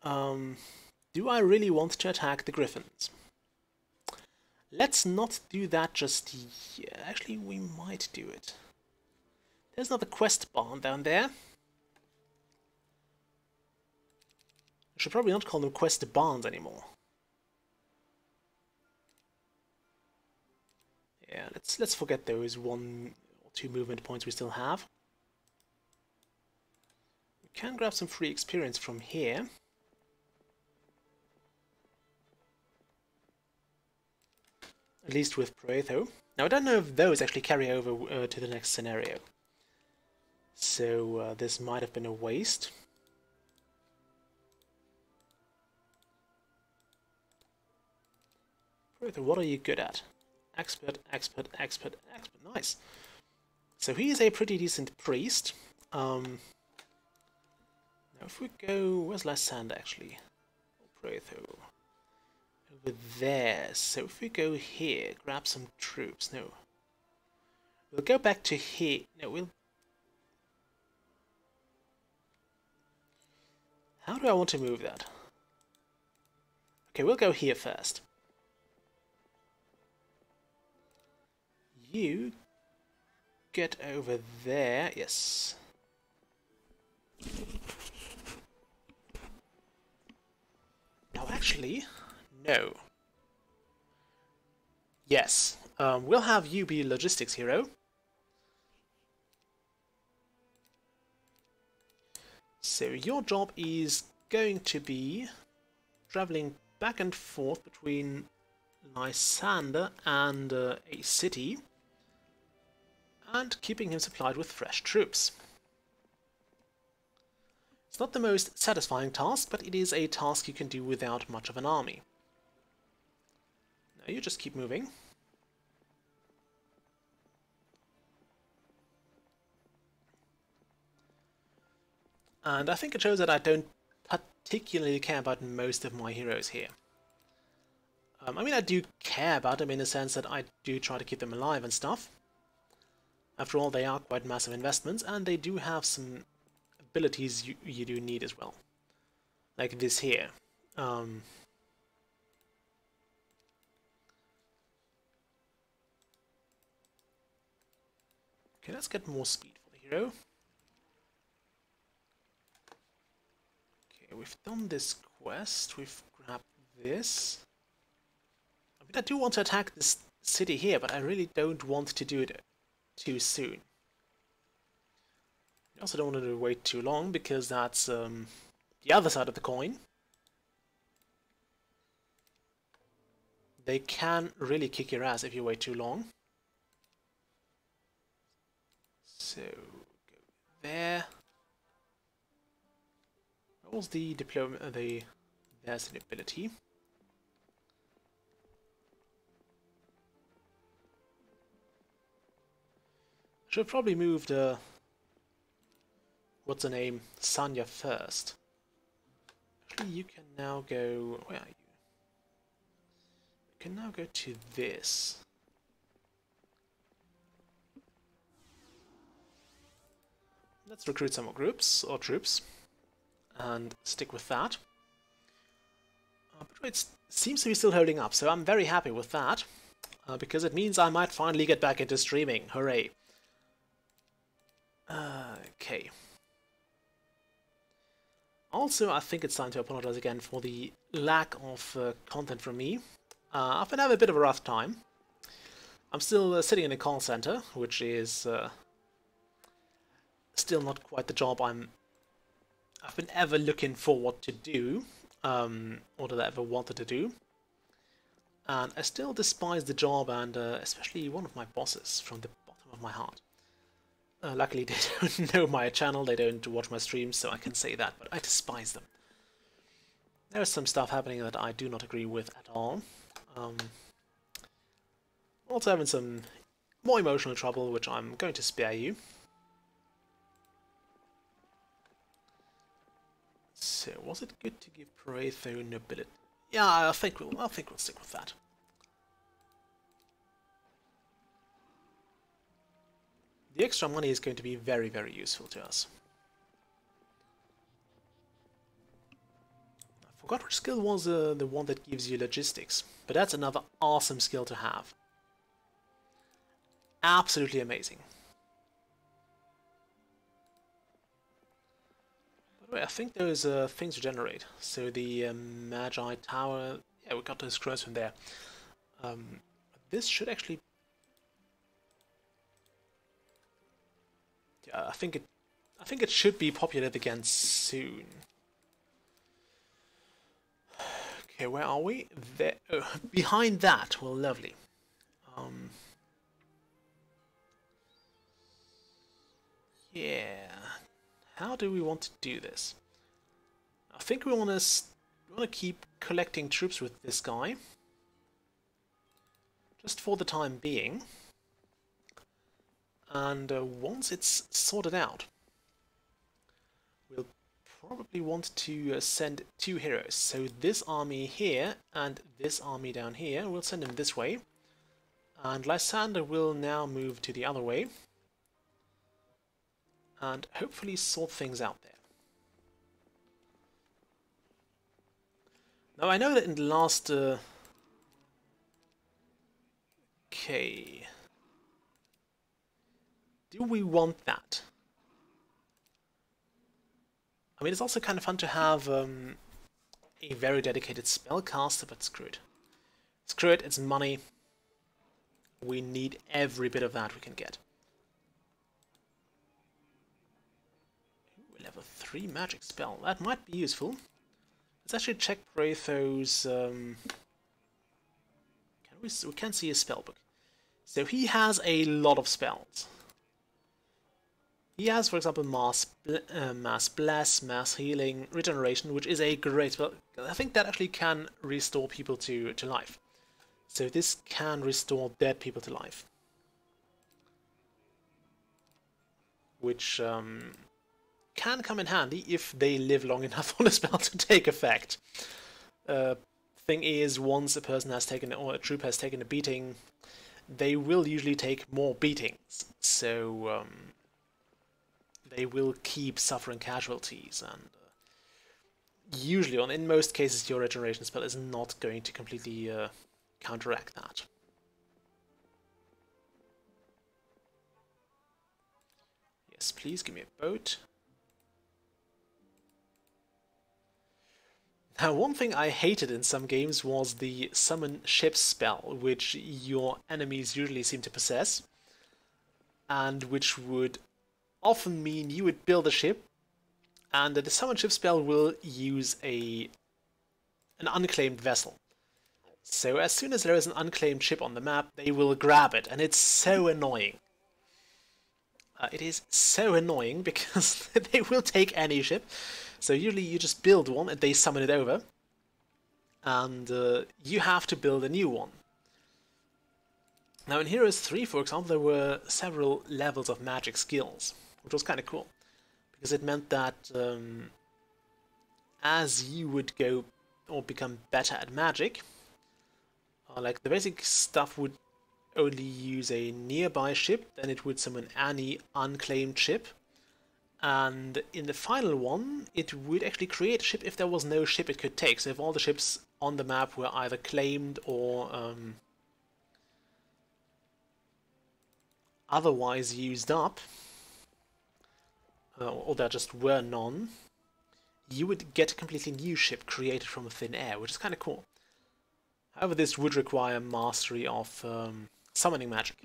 S1: Do I really want to attack the griffins? Let's not do that just yet. Actually, we might do it. There's another quest barn down there. I should probably not call them quest barns anymore. Yeah, let's forget those 1 or 2 movement points we still have. We can grab some free experience from here. At least with Proetho. Now I don't know if those actually carry over to the next scenario. So this might have been a waste. What are you good at? Expert, expert, expert, expert. Nice. So he is a pretty decent priest. Now if we go... Where's Lysander actually? Protho. Over there. So if we go here, grab some troops. No. We'll go back to here. No, we'll... How do I want to move that? Okay, we'll go here first. You get over there. Yes. Now actually, no. Yes. We'll have you be logistics hero. So your job is going to be traveling back and forth between Lysander and a city and keeping him supplied with fresh troops. It's not the most satisfying task, but it is a task you can do without much of an army. Now you just keep moving. And I think it shows that I don't particularly care about most of my heroes here. I mean, I do care about them in the sense that I do try to keep them alive and stuff. After all, they are quite massive investments, and they do have some abilities you do need as well. Like this here. Okay, let's get more speed for the hero. Okay, we've done this quest, we've grabbed this. I mean, I do want to attack this city here, but I really don't want to do it too soon. I also don't want to wait too long, because that's the other side of the coin. They can really kick your ass if you wait too long. So, go there. What was the diploma? There's an ability. Should have probably moved what's her name? Sanya first. Actually, you can now go... Where are you? You can now go to this. Let's recruit some more groups, or troops, and stick with that. But it seems to be still holding up, so I'm very happy with that, because it means I might finally get back into streaming. Hooray! Okay. Also, I think it's time to apologize again for the lack of content from me. I've been having a bit of a rough time. I'm still sitting in a call center, which is still not quite the job I've been ever looking forward to do, or that I ever wanted to do. And I still despise the job, and especially one of my bosses, from the bottom of my heart. Luckily they don't know my channel, they don't watch my streams, so I can say that, but I despise them. There's some stuff happening that I do not agree with at all. Also having some more emotional trouble, which I'm going to spare you. So, was it good to give Paretho nobility? Yeah, I think we'll stick with that. The extra money is going to be very, very useful to us. I forgot which skill was the one that gives you logistics, but that's another awesome skill to have. Absolutely amazing. By the way, I think those things regenerate. So the Magi Tower, yeah, we got those scrolls from there. This should actually... Yeah, I think it should be populated again soon. Okay, where are we? There. Oh, behind that. Well, lovely. Yeah. How do we want to do this? I think we want to keep collecting troops with this guy. just for the time being. And once it's sorted out, we'll probably want to send 2 heroes. So this army here and this army down here, we'll send them this way. And Lysander will now move to the other way. And hopefully sort things out there. Now I know that in the last... Okay... Do we want that? I mean, it's also kind of fun to have a very dedicated spellcaster, but screw it. Screw it, it's money. We need every bit of that we can get. Ooh, level 3 magic spell. That might be useful. Let's actually check Braitho's... we can see his spellbook. So he has a lot of spells. He has, for example, Mass Bless, Mass Healing, Regeneration, which is a great spell. I think that actually can restore people to life. So this can restore dead people to life. Which can come in handy if they live long enough for the spell to take effect. Thing is, once a person has taken, or a troop has taken a beating, they will usually take more beatings. So... they will keep suffering casualties, and usually, in most cases, your regeneration spell is not going to completely counteract that. Yes, please give me a boat. Now, one thing I hated in some games was the summon ship spell, which your enemies usually seem to possess, and which would often mean you would build a ship, and the summon ship spell will use an unclaimed vessel. So as soon as there is an unclaimed ship on the map, they will grab it, and it's so annoying. It is so annoying because they will take any ship. So usually you just build one and they summon it over, and you have to build a new one. Now in Heroes 3, for example, there were several levels of magic skills, which was kind of cool, because it meant that as you would go or become better at magic, like the basic stuff would only use a nearby ship, then it would summon any unclaimed ship, and in the final one it would actually create a ship if there was no ship it could take. So if all the ships on the map were either claimed or otherwise used up, or there just were none, you would get a completely new ship created from thin air, which is kind of cool. However, this would require mastery of summoning magic,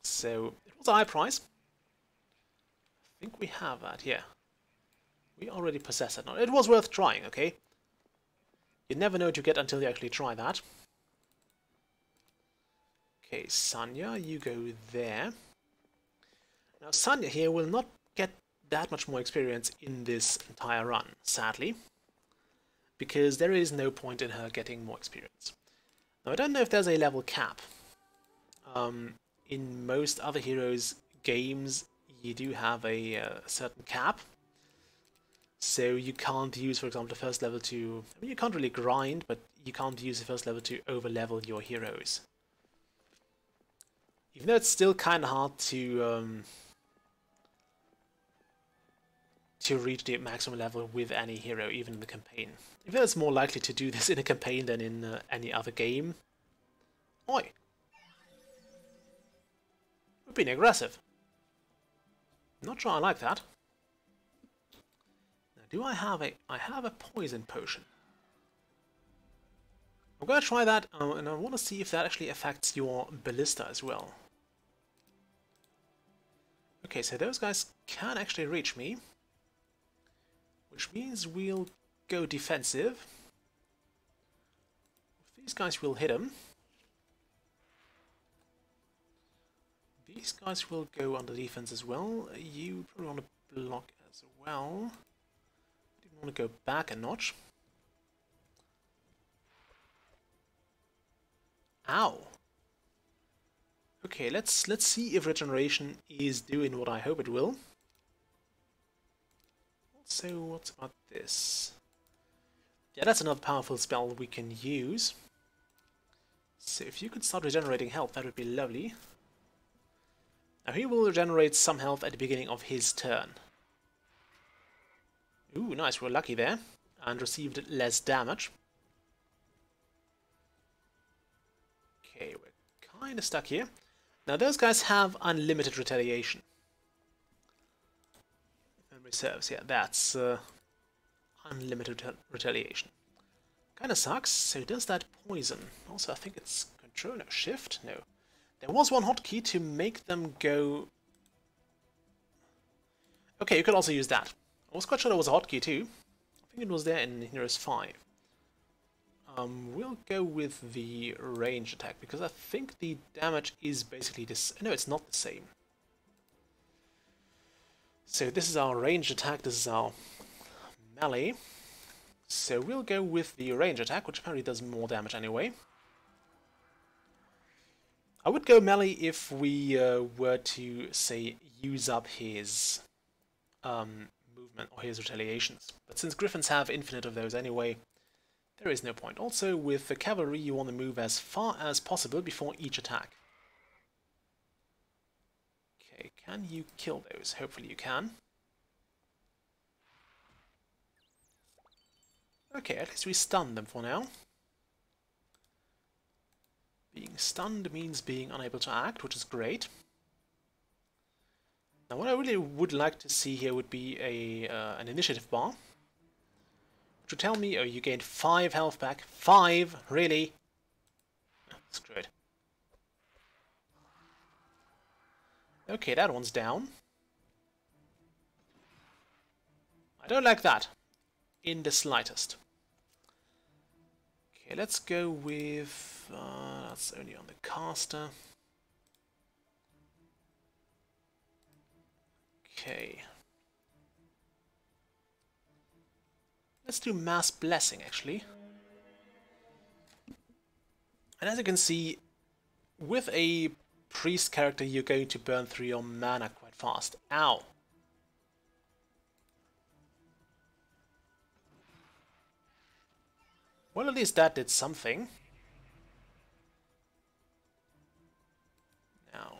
S1: so it was a high price. I think we have that, yeah. We already possess it now. It was worth trying, okay? You never know what you get until you actually try that. Okay, Sanya, you go there. Now, Sanya here will not get that much more experience in this entire run, sadly, because there is no point in her getting more experience. Now, I don't know if there's a level cap. In most other Heroes games, you do have a certain cap, so you can't use, for example, the first level to... I mean, you can't really grind, but you can't use the first level to over-level your heroes. Even though it's still kind of hard to reach the maximum level with any hero, even in the campaign. Even though it's more likely to do this in a campaign than in any other game. Oi! We're being aggressive. Not sure I like that. Now, do I have a... I have a poison potion. I'm going to try that, and I want to see if that actually affects your ballista as well. Okay, so those guys can actually reach me, which means we'll go defensive. These guys will hit them. These guys will go under defense as well. You probably want to block as well. Didn't want to go back a notch. Ow! Okay, let's see if regeneration is doing what I hope it will. So what's about this? Yeah, that's another powerful spell we can use. So if you could start regenerating health, that would be lovely. Now he will regenerate some health at the beginning of his turn. Ooh, nice, we're lucky there. And received less damage. Okay, we're kind of stuck here. Now those guys have unlimited retaliation. Memory serves, yeah, that's unlimited retaliation. Kinda sucks. So does that poison? Also, I think it's control, no, shift? No. There was one hotkey to make them go... Okay, you could also use that. I was quite sure there was a hotkey too. I think it was there in Heroes 5. We'll go with the range attack, because I think the damage is basically this. No, it's not the same. So this is our range attack, this is our melee. So we'll go with the range attack, which apparently does more damage anyway. I would go melee if we were to, say, use up his movement or his retaliations. But since Griffins have infinite of those anyway, there is no point. Also, with the cavalry, you want to move as far as possible before each attack. Okay, can you kill those? Hopefully you can. Okay, at least we stun them for now. Being stunned means being unable to act, which is great. Now what I really would like to see here would be an initiative bar. Which would tell me, oh, you gained 5 health back. 5? Really? Oh, screw it. Okay, that one's down. I don't like that. In the slightest. Okay, let's go with... that's only on the caster. Okay. Let's do Mass Blessing, actually. And as you can see, with a priest character, you're going to burn through your mana quite fast. Ow! Well, at least that did something. Now,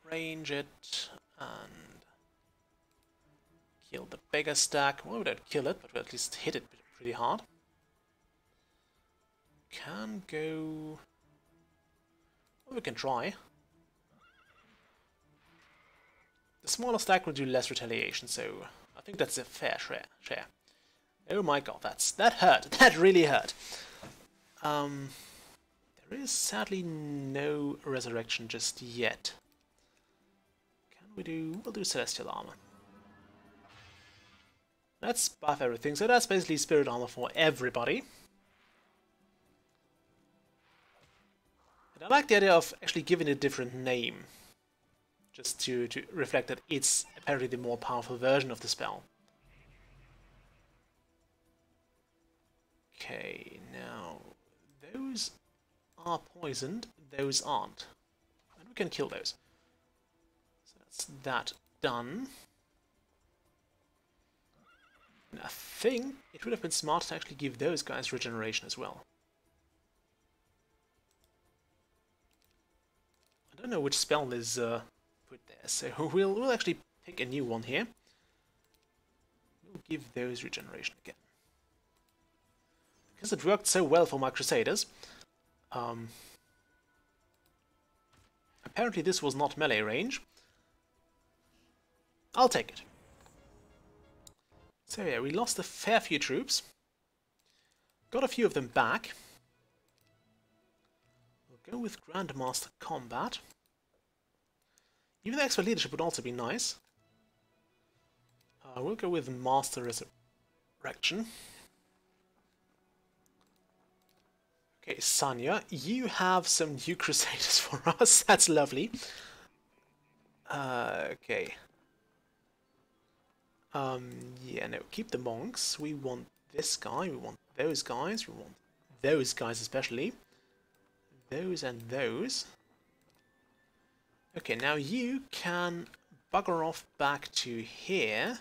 S1: range it and kill the bigger stack. Well, we don't kill it, but we at least hit it pretty hard. Can go... Well, we can try. The smaller stack will do less retaliation, so I think that's a fair share. Oh my god, that hurt. That really hurt. There is sadly no resurrection just yet. Can we do... We'll do Celestial Armor. Let's buff everything, so that's basically Spirit Armor for everybody. And I like the idea of actually giving it a different name. Just to reflect that it's apparently the more powerful version of the spell. Okay, now, those are poisoned, those aren't. And we can kill those. So that's that done. And I think it would have been smart to actually give those guys regeneration as well. I don't know which spell is put there, so we'll actually pick a new one here. We'll give those regeneration again. Because it worked so well for my Crusaders. Apparently this was not melee range. I'll take it. So yeah, we lost a fair few troops. Got a few of them back. We'll go with Grandmaster Combat. Even the Expert Leadership would also be nice. We'll go with Master Resurrection. Okay, Sanya, you have some new Crusaders for us. That's lovely. Okay. Yeah, no, keep the monks. We want this guy, we want those guys, we want those guys especially. Those and those. Okay, now you can bugger off back to here.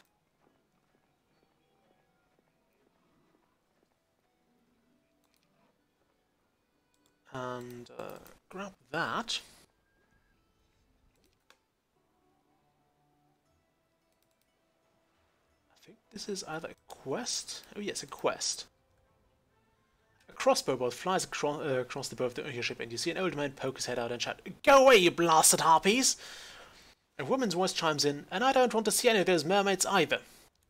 S1: And grab that. I think this is either a quest. Oh yes, a quest. A crossbow bolt flies across the bow of your ship, and you see an old man poke his head out and shout, "Go away, you blasted harpies!" A woman's voice chimes in, "And I don't want to see any of those mermaids either."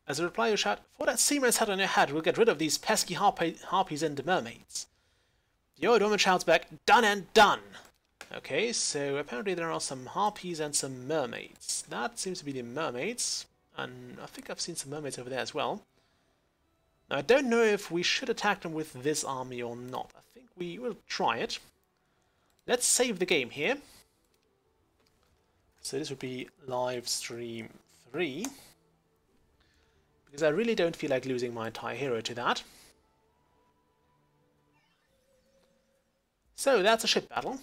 S1: As a reply, you shout, "For that seaman's hat on your head, we'll get rid of these pesky harpies and the mermaids." The old woman shouts back, "Done and done!" Okay, so apparently there are some harpies and some mermaids. That seems to be the mermaids, and I think I've seen some mermaids over there as well. Now, I don't know if we should attack them with this army or not. I think we will try it. Let's save the game here. So this would be Livestream 3. Because I really don't feel like losing my entire hero to that. So that's a ship battle.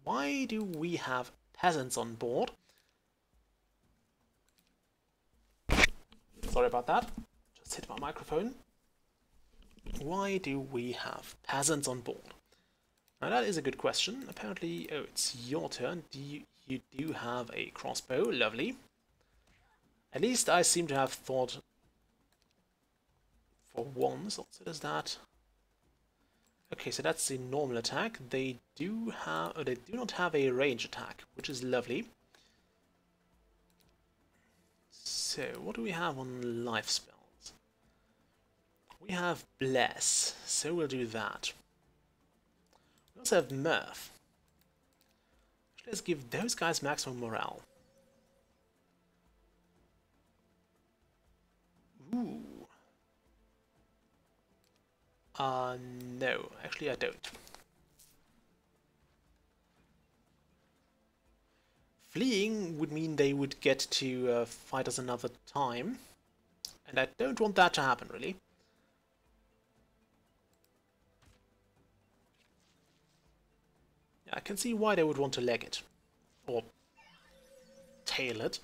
S1: Why do we have peasants on board? Sorry about that. Just hit my microphone. Why do we have peasants on board? Now that is a good question. Apparently, oh, it's your turn. You do have a crossbow. Lovely. At least I seem to have thought for once. Also, does that? Okay, so that's the normal attack. They do have, they do not have a range attack, which is lovely. So, what do we have on life spells? We have Bless, so we'll do that. We also have Mirth. Let's give those guys maximum morale. Ooh. No, actually I don't. Fleeing would mean they would get to fight us another time, and I don't want that to happen, really. Yeah, I can see why they would want to leg it, or tail it.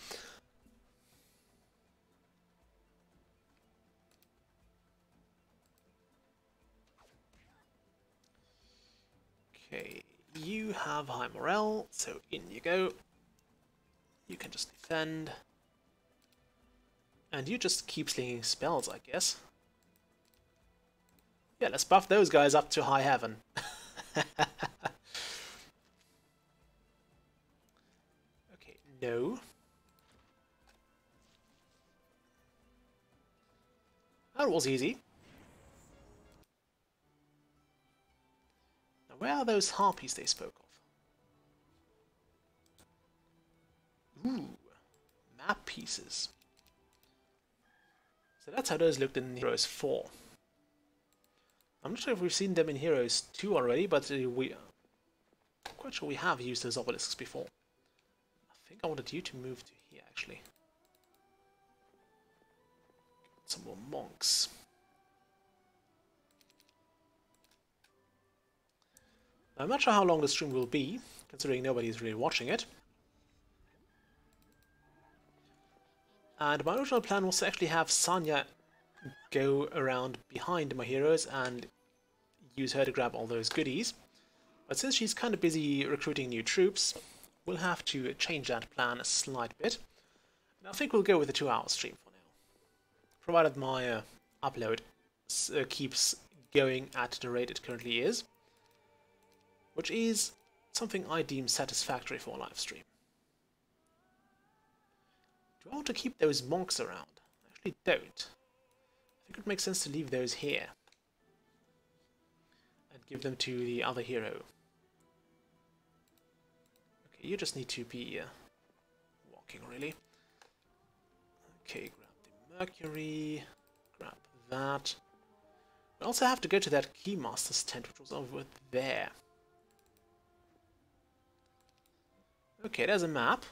S1: Okay, you have high morale, so in you go. You can just defend. And you just keep slinging spells, I guess. Yeah, let's buff those guys up to high heaven. Okay, no. That was easy. Now, where are those harpies they spoke of? Ooh, map pieces. So that's how those looked in Heroes 4. I'm not sure if we've seen them in Heroes 2 already, but I'm quite sure we have used those obelisks before. I think I wanted you to move to here, actually. Get some more monks. I'm not sure how long the stream will be, considering nobody's really watching it. And my original plan was to actually have Sanya go around behind my heroes and use her to grab all those goodies. But since she's kind of busy recruiting new troops, we'll have to change that plan a slight bit. And I think we'll go with a 2-hour stream for now, provided my upload keeps going at the rate it currently is, which is something I deem satisfactory for a live stream. Do I want to keep those monks around? I actually don't. I think it makes sense to leave those here and give them to the other hero. Okay, you just need to be walking, really. Okay, grab the Mercury, grab that. We also have to go to that Keymaster's tent, which was over there. Okay, there's a map.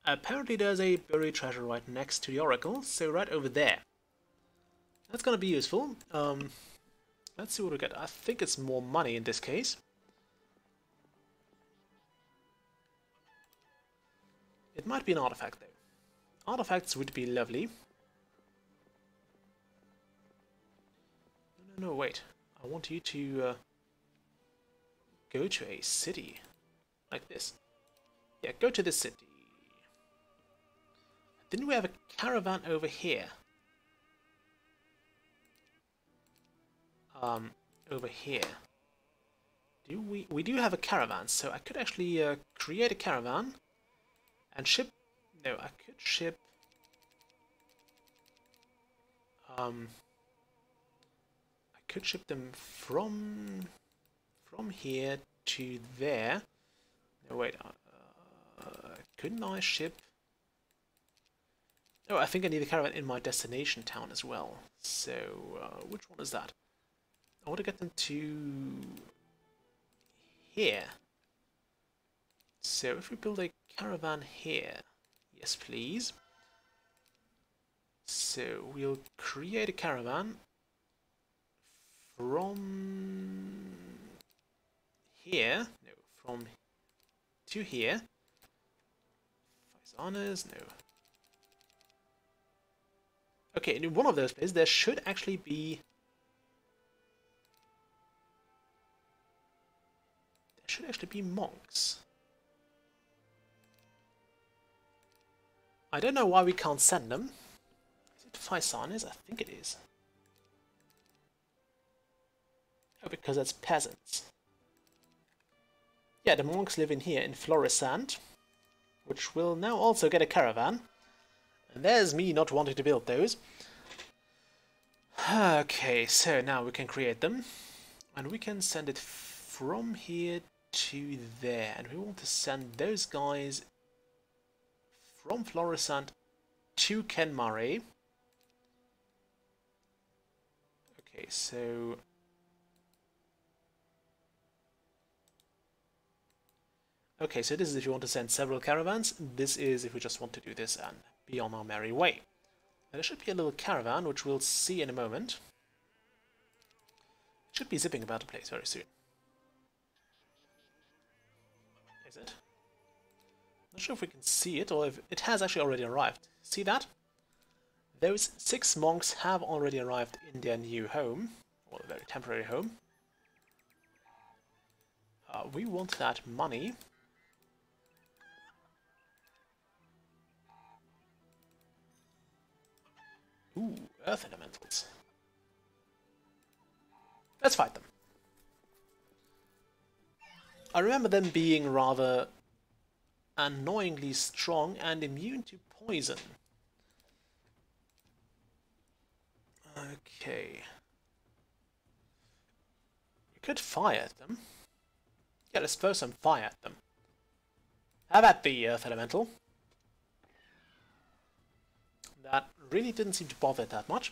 S1: Apparently there's a buried treasure right next to the Oracle, so right over there. That's gonna be useful. Let's see what we get. I think it's more money in this case. It might be an artifact though. Artifacts would be lovely. No, wait. I want you to go to a city. Like this. Yeah, go to this city. Didn't we have a caravan over here? Over here. Do we? We do have a caravan, so I could actually create a caravan and ship. No, I could ship. I could ship them from here to there. No, wait. Couldn't I ship? Oh, I think I need a caravan in my destination town as well. So, which one is that? I want to get them to here. So, if we build a caravan here, yes, please. So, we'll create a caravan from here. No, from to here. Faisanas, no. Okay, in one of those places there should actually be monks. I don't know why we can't send them. Is it Faisanas? I think it is. Oh, because that's peasants. Yeah, the monks live in here in Florissant, which will now also get a caravan. And there's me not wanting to build those. Okay, so now we can create them. And we can send it from here to there. And we want to send those guys from Florissant to Ken Murray. Okay, so... Okay, so this is if you want to send several caravans. This is if we just want to do this and be on our merry way. And there should be a little caravan, which we'll see in a moment. It should be zipping about the place very soon. Is it? Not sure if we can see it, or if it has actually already arrived. See that? Those 6 monks have already arrived in their new home, or a very temporary home. We want that money. Ooh, earth elementals. Let's fight them. I remember them being rather annoyingly strong and immune to poison. Okay. We could fire at them. Yeah, let's throw some fire at them. Have at the earth elemental. That really didn't seem to bother it that much.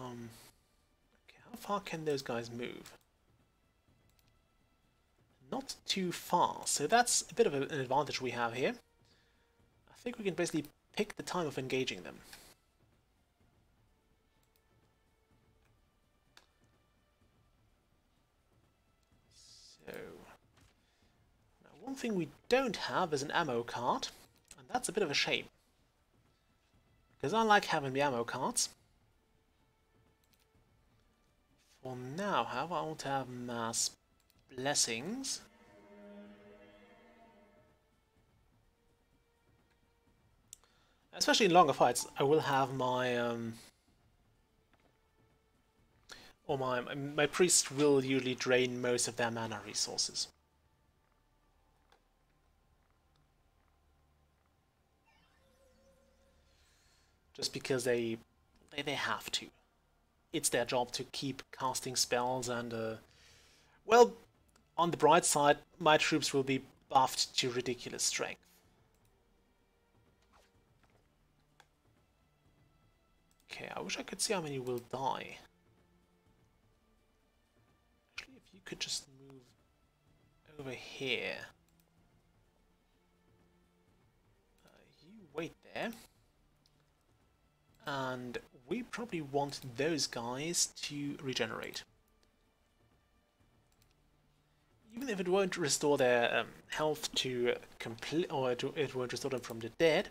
S1: Okay, how far can those guys move? Not too far, so that's a bit of an advantage we have here. I think we can basically pick the time of engaging them. So, now one thing we don't have is an ammo cart, and that's a bit of a shame. Because I like having the ammo carts. For now, however, I want to have mass blessings. Especially in longer fights, I will have my or my priest will usually drain most of their mana resources. Just because they have to. It's their job to keep casting spells and, well, on the bright side, my troops will be buffed to ridiculous strength. Okay, I wish I could see how many will die. Actually, if you could just move over here. You wait there. And we probably want those guys to regenerate. even if it won't restore their health to complete, or it won't restore them from the dead,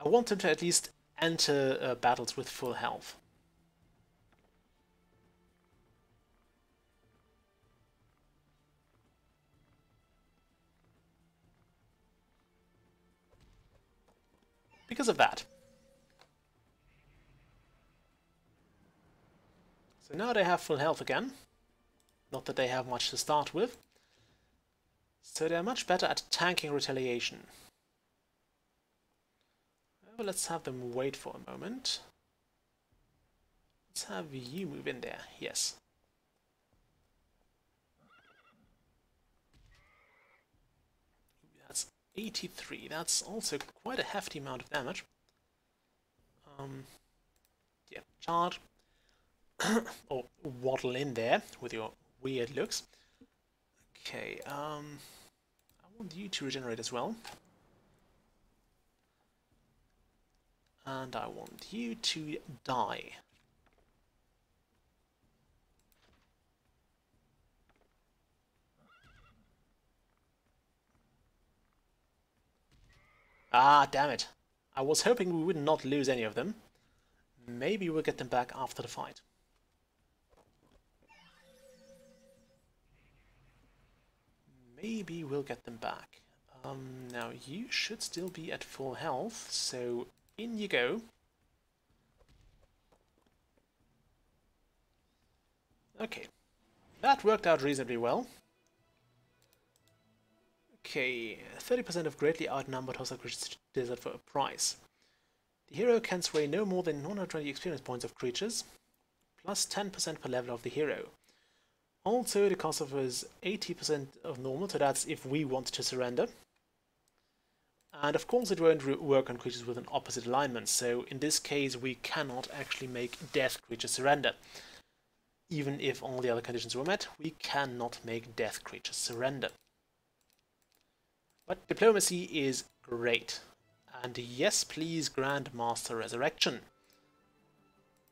S1: I want them to at least enter battles with full health. Because of that. So now they have full health again. Not that they have much to start with. So they're much better at tanking retaliation. Well, let's have them wait for a moment. Let's have you move in there, yes. That's 83, that's also quite a hefty amount of damage. Yeah, charge. Or waddle in there with your weird looks. Okay, I want you to regenerate as well. And I want you to die. Ah, damn it. I was hoping we would not lose any of them. Maybe we'll get them back after the fight. Maybe we'll get them back. Now you should still be at full health, so in you go. Okay, that worked out reasonably well. Okay, 30% of greatly outnumbered hostile creatures to desert for a price. The hero can sway no more than 120 experience points of creatures, plus 10% per level of the hero. Also, the cost of is 80% of normal, so that's if we want to surrender. And of course it won't work on creatures with an opposite alignment, so in this case we cannot actually make death creatures surrender. Even if all the other conditions were met, we cannot make death creatures surrender. But diplomacy is great. And yes, please grant Master Resurrection.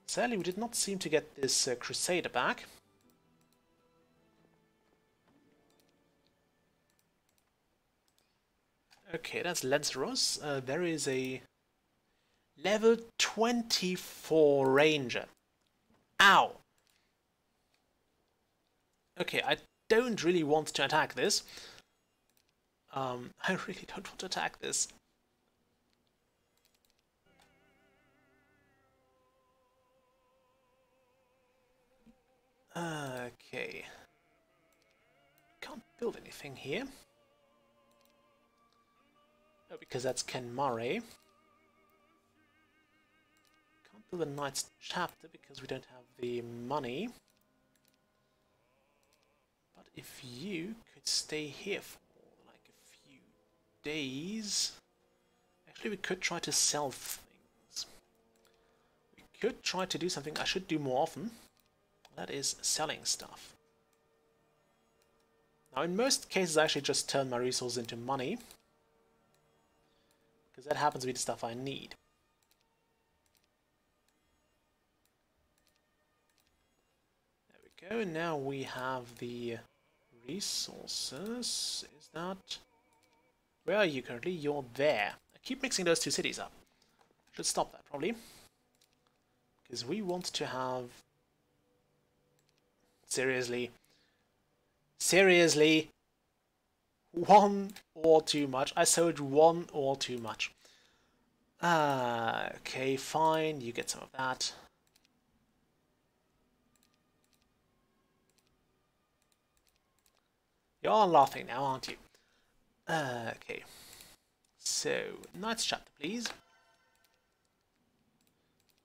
S1: Sadly, we did not seem to get this Crusader back. Okay, that's Lanceros. There is a level 24 Ranger. Ow! Okay, I don't really want to attack this. I really don't want to attack this. Okay. Can't build anything here. Oh, because that's Ken Murray. Can't build a Knight's Chapter because we don't have the money. But if you could stay here for like a few days... Actually, we could try to sell things. We could try to do something I should do more often. That is selling stuff. Now, in most cases, I actually just turn my resources into money. Because that happens to be the stuff I need. There we go, now we have the resources. Is that... Where are you currently? You're there. I keep mixing those two cities up. Should stop that, probably. Because we want to have... Seriously? Seriously? One or too much. I sold one or too much. Okay, fine. You get some of that. You're laughing now, aren't you? Okay. So, Knight's Chapter, please.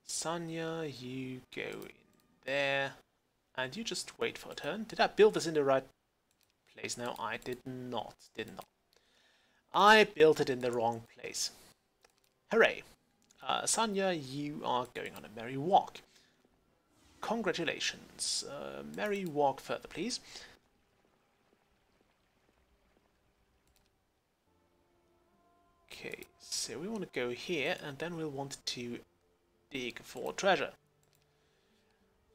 S1: Sonia, you go in there. And you just wait for a turn. Did I build this in the right place? No, I did not. I built it in the wrong place. Hooray. Sonia, you are going on a merry walk. Congratulations. Merry walk further, please. Okay, so we want to go here, and then we'll want to dig for treasure.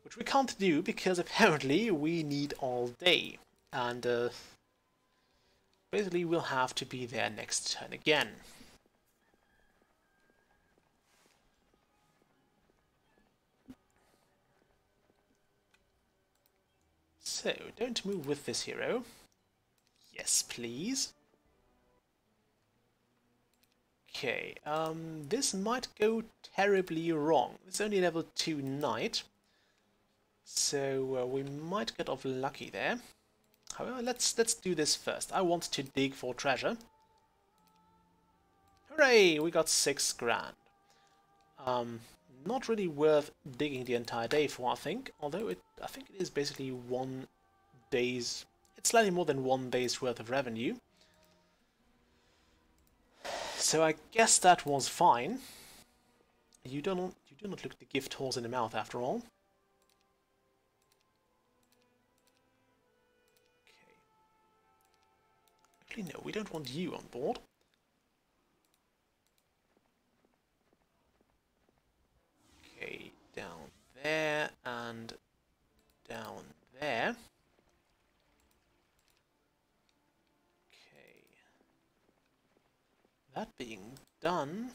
S1: Which we can't do, because apparently we need all day. And basically we'll have to be there next turn again. So, don't move with this hero. Yes, please. Okay, this might go terribly wrong. It's only level 2 knight, so we might get off lucky there. However, let's do this first. I want to dig for treasure. Hooray! We got 6 grand. Not really worth digging the entire day for, I think. Although I think it is basically 1 day's. It's slightly more than 1 day's worth of revenue. So I guess that was fine. You do not look the gift horse in the mouth after all. Okay. Actually, no, we don't want you on board. Okay, down there and down there. Okay. That being done,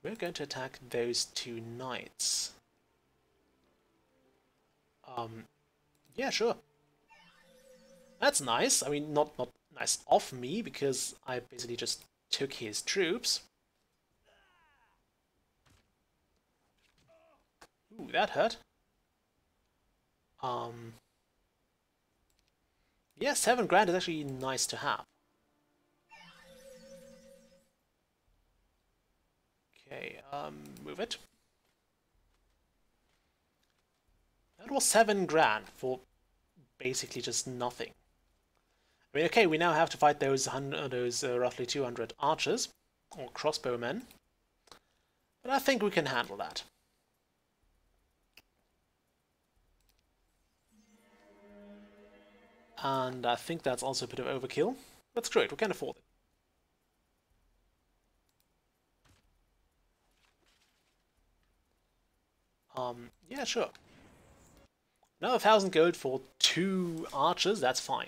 S1: we're going to attack those 2 knights. Yeah, sure. That's nice. I mean, not nice of me, because I basically just took his troops. Ooh, that hurt. Yeah, 7 grand is actually nice to have. Okay, move it. That was 7 grand for basically just nothing. I mean, okay, we now have to fight those roughly 200 archers, or crossbowmen, but I think we can handle that. And I think that's also a bit of overkill. That's great, we can afford it. Yeah, sure. Another 1,000 gold for 2 archers, that's fine.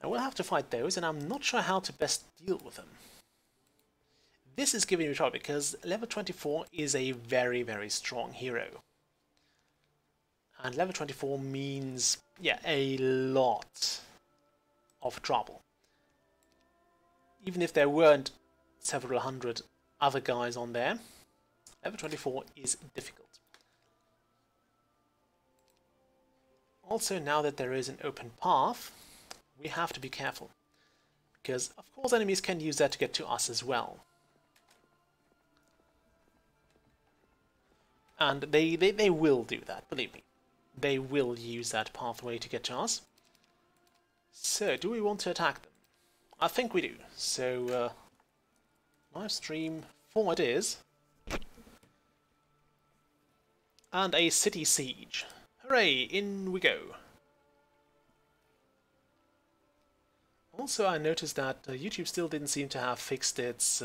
S1: Now we'll have to fight those, and I'm not sure how to best deal with them. This is giving me trouble, because level 24 is a very, very strong hero. And level 24 means, yeah, a lot of trouble. Even if there weren't several hundred other guys on there, level 24 is difficult. Also, now that there is an open path, we have to be careful, because of course enemies can use that to get to us as well. And they will do that, believe me. They will use that pathway to get to us. So, do we want to attack them? I think we do. So, live stream 4 it is. And a city siege. Hooray, in we go. Also, I noticed that YouTube still didn't seem to have fixed its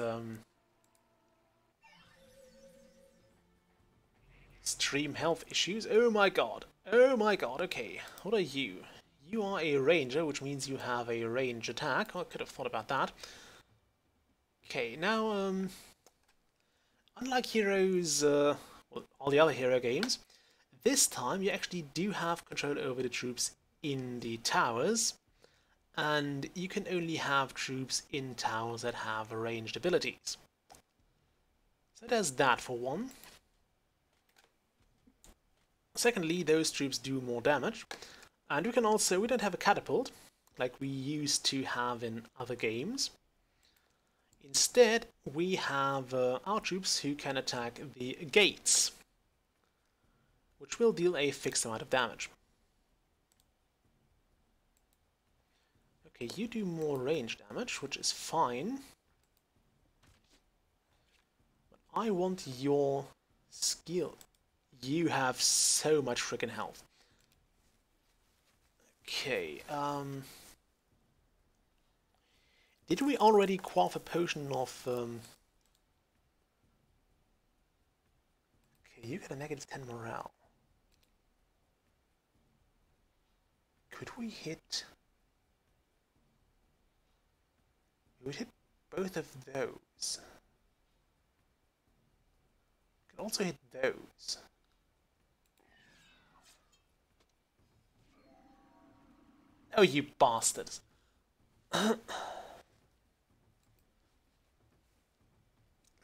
S1: stream health issues. Oh my god. Oh my god, okay. What are you? You are a ranger, which means you have a range attack. I could have thought about that. Okay, now, unlike Heroes, well, all the other Hero games, this time you actually do have control over the troops in the towers, and you can only have troops in towers that have ranged abilities. So there's that for one. Secondly, those troops do more damage, and we don't have a catapult like we used to have in other games. Instead, we have our troops who can attack the gates, which will deal a fixed amount of damage. Okay, you do more range damage, which is fine. But I want your skill. You have so much freaking health. Okay, did we already quaff a potion of... Okay, you get a -10 morale. Could we hit... We would hit both of those. We could also hit those. Oh, you bastards.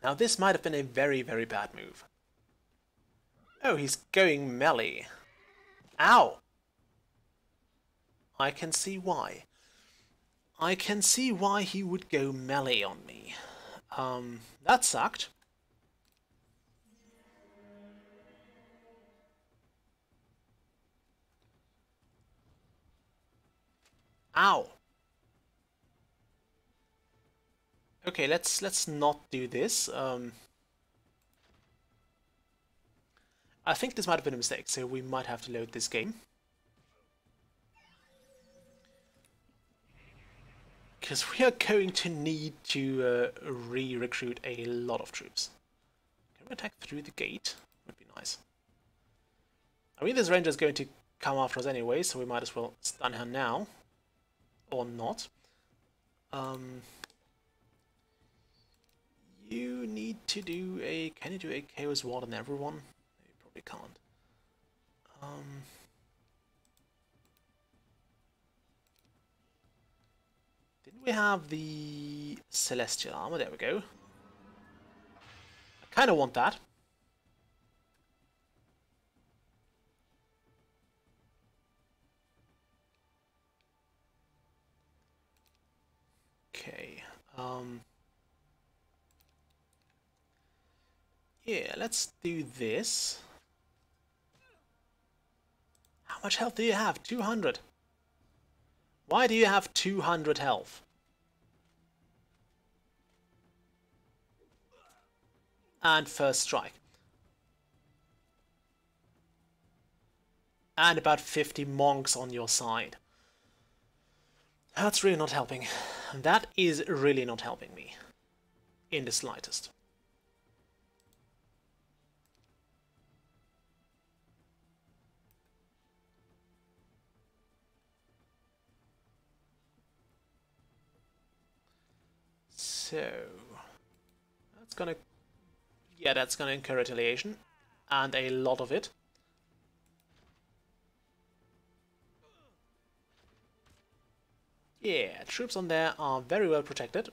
S1: Now this might have been a very, very bad move. Oh, he's going melee. Ow! I can see why. I can see why he would go melee on me. That sucked. Ow! Okay, let's not do this. I think this might have been a mistake, so we might have to load this game. Because we are going to need to re-recruit a lot of troops. Can we attack through the gate? Would be nice. I mean, this ranger is going to come after us anyway, so we might as well stun her now. Or not. You need to do a... Can you do a Chaos Ward on everyone? You probably can't. Didn't we have the Celestial Armor? There we go. I kind of want that. Okay. Yeah, let's do this. How much health do you have? 200. Why do you have 200 health? And first strike. And about 50 monks on your side. That's really not helping. That is really not helping me. In the slightest. So... That's gonna... Yeah, that's gonna incur retaliation. And a lot of it. Yeah, troops on there are very well protected.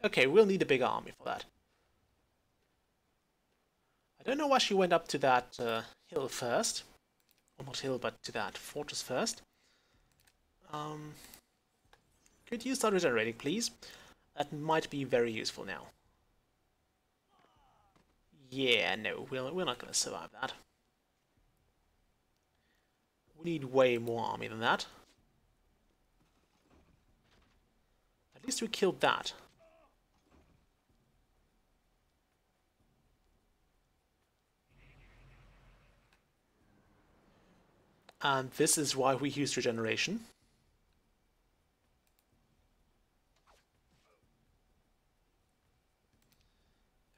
S1: Okay, we'll need a bigger army for that. I don't know why she went up to that hill first. Or not hill, but to that fortress first. Could you start regenerating, please? That might be very useful now. Yeah, no, we're not going to survive that. We need way more army than that. At least we killed that. And this is why we use regeneration.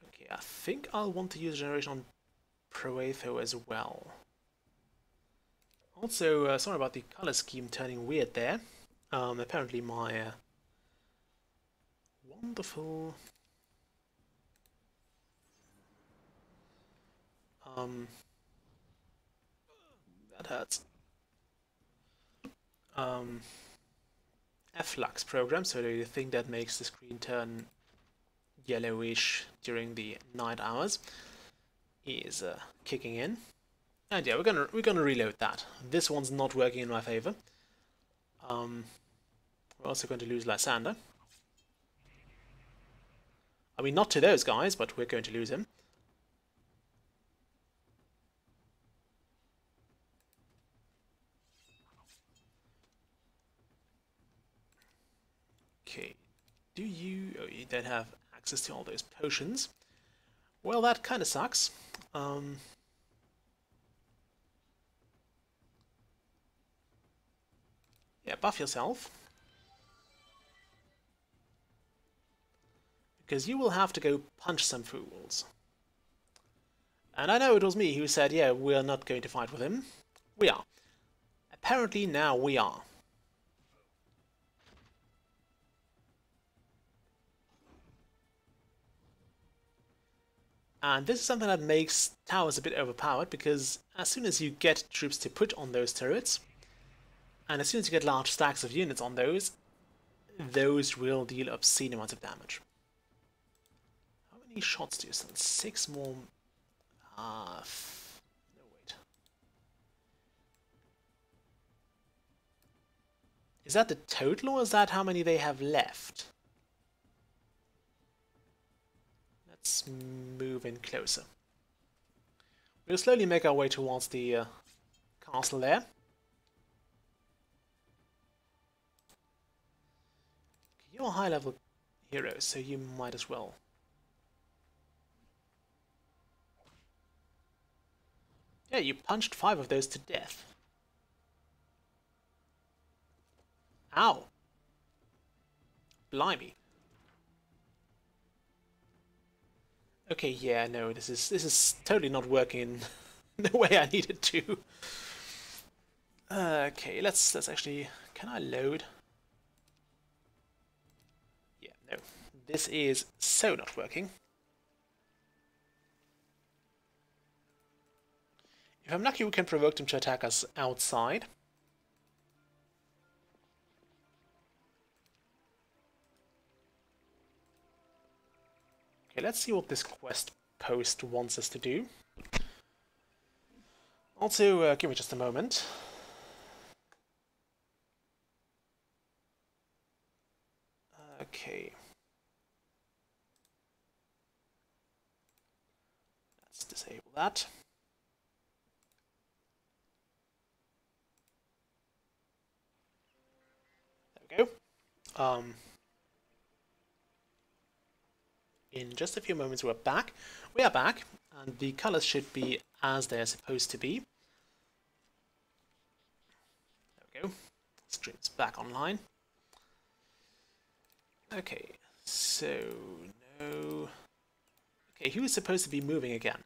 S1: Okay, I think I'll want to use regeneration on Proetho as well. Also, sorry about the color scheme turning weird there. Apparently my wonderful... that hurts. Flux program, so the thing that makes the screen turn yellowish during the night hours, is kicking in. And yeah, we're gonna reload that. This one's not working in my favor. We're also going to lose Lysander. I mean, not to those guys, but we're going to lose him. Okay, do you... Oh, you don't have access to all those potions. Well, that kind of sucks. Yeah, buff yourself. because you will have to go punch some fools. And I know it was me who said, yeah, we're not going to fight with him. We are. Apparently now we are. And this is something that makes towers a bit overpowered, because as soon as you get troops to put on those turrets, and as soon as you get large stacks of units on those will deal obscene amounts of damage. How many shots do you send? 6 more... no, wait. Is that the total, or is that how many they have left? Let's move in closer. We'll slowly make our way towards the castle there. You're high-level heroes, so you might as well. Yeah, you punched 5 of those to death. Ow! Blimey. Okay, yeah, no, this is totally not working in the way I need it to. Okay, let's actually... Can I load? Yeah, no. This is so not working. If I'm lucky, we can provoke them to attack us outside. Okay, let's see what this quest post wants us to do. Also, give me just a moment. Okay. Let's disable that. There we go. In just a few moments we're back. We are back, and the colors should be as they're supposed to be. There we go. Stream's back online. Okay, so no... Okay, who is supposed to be moving again?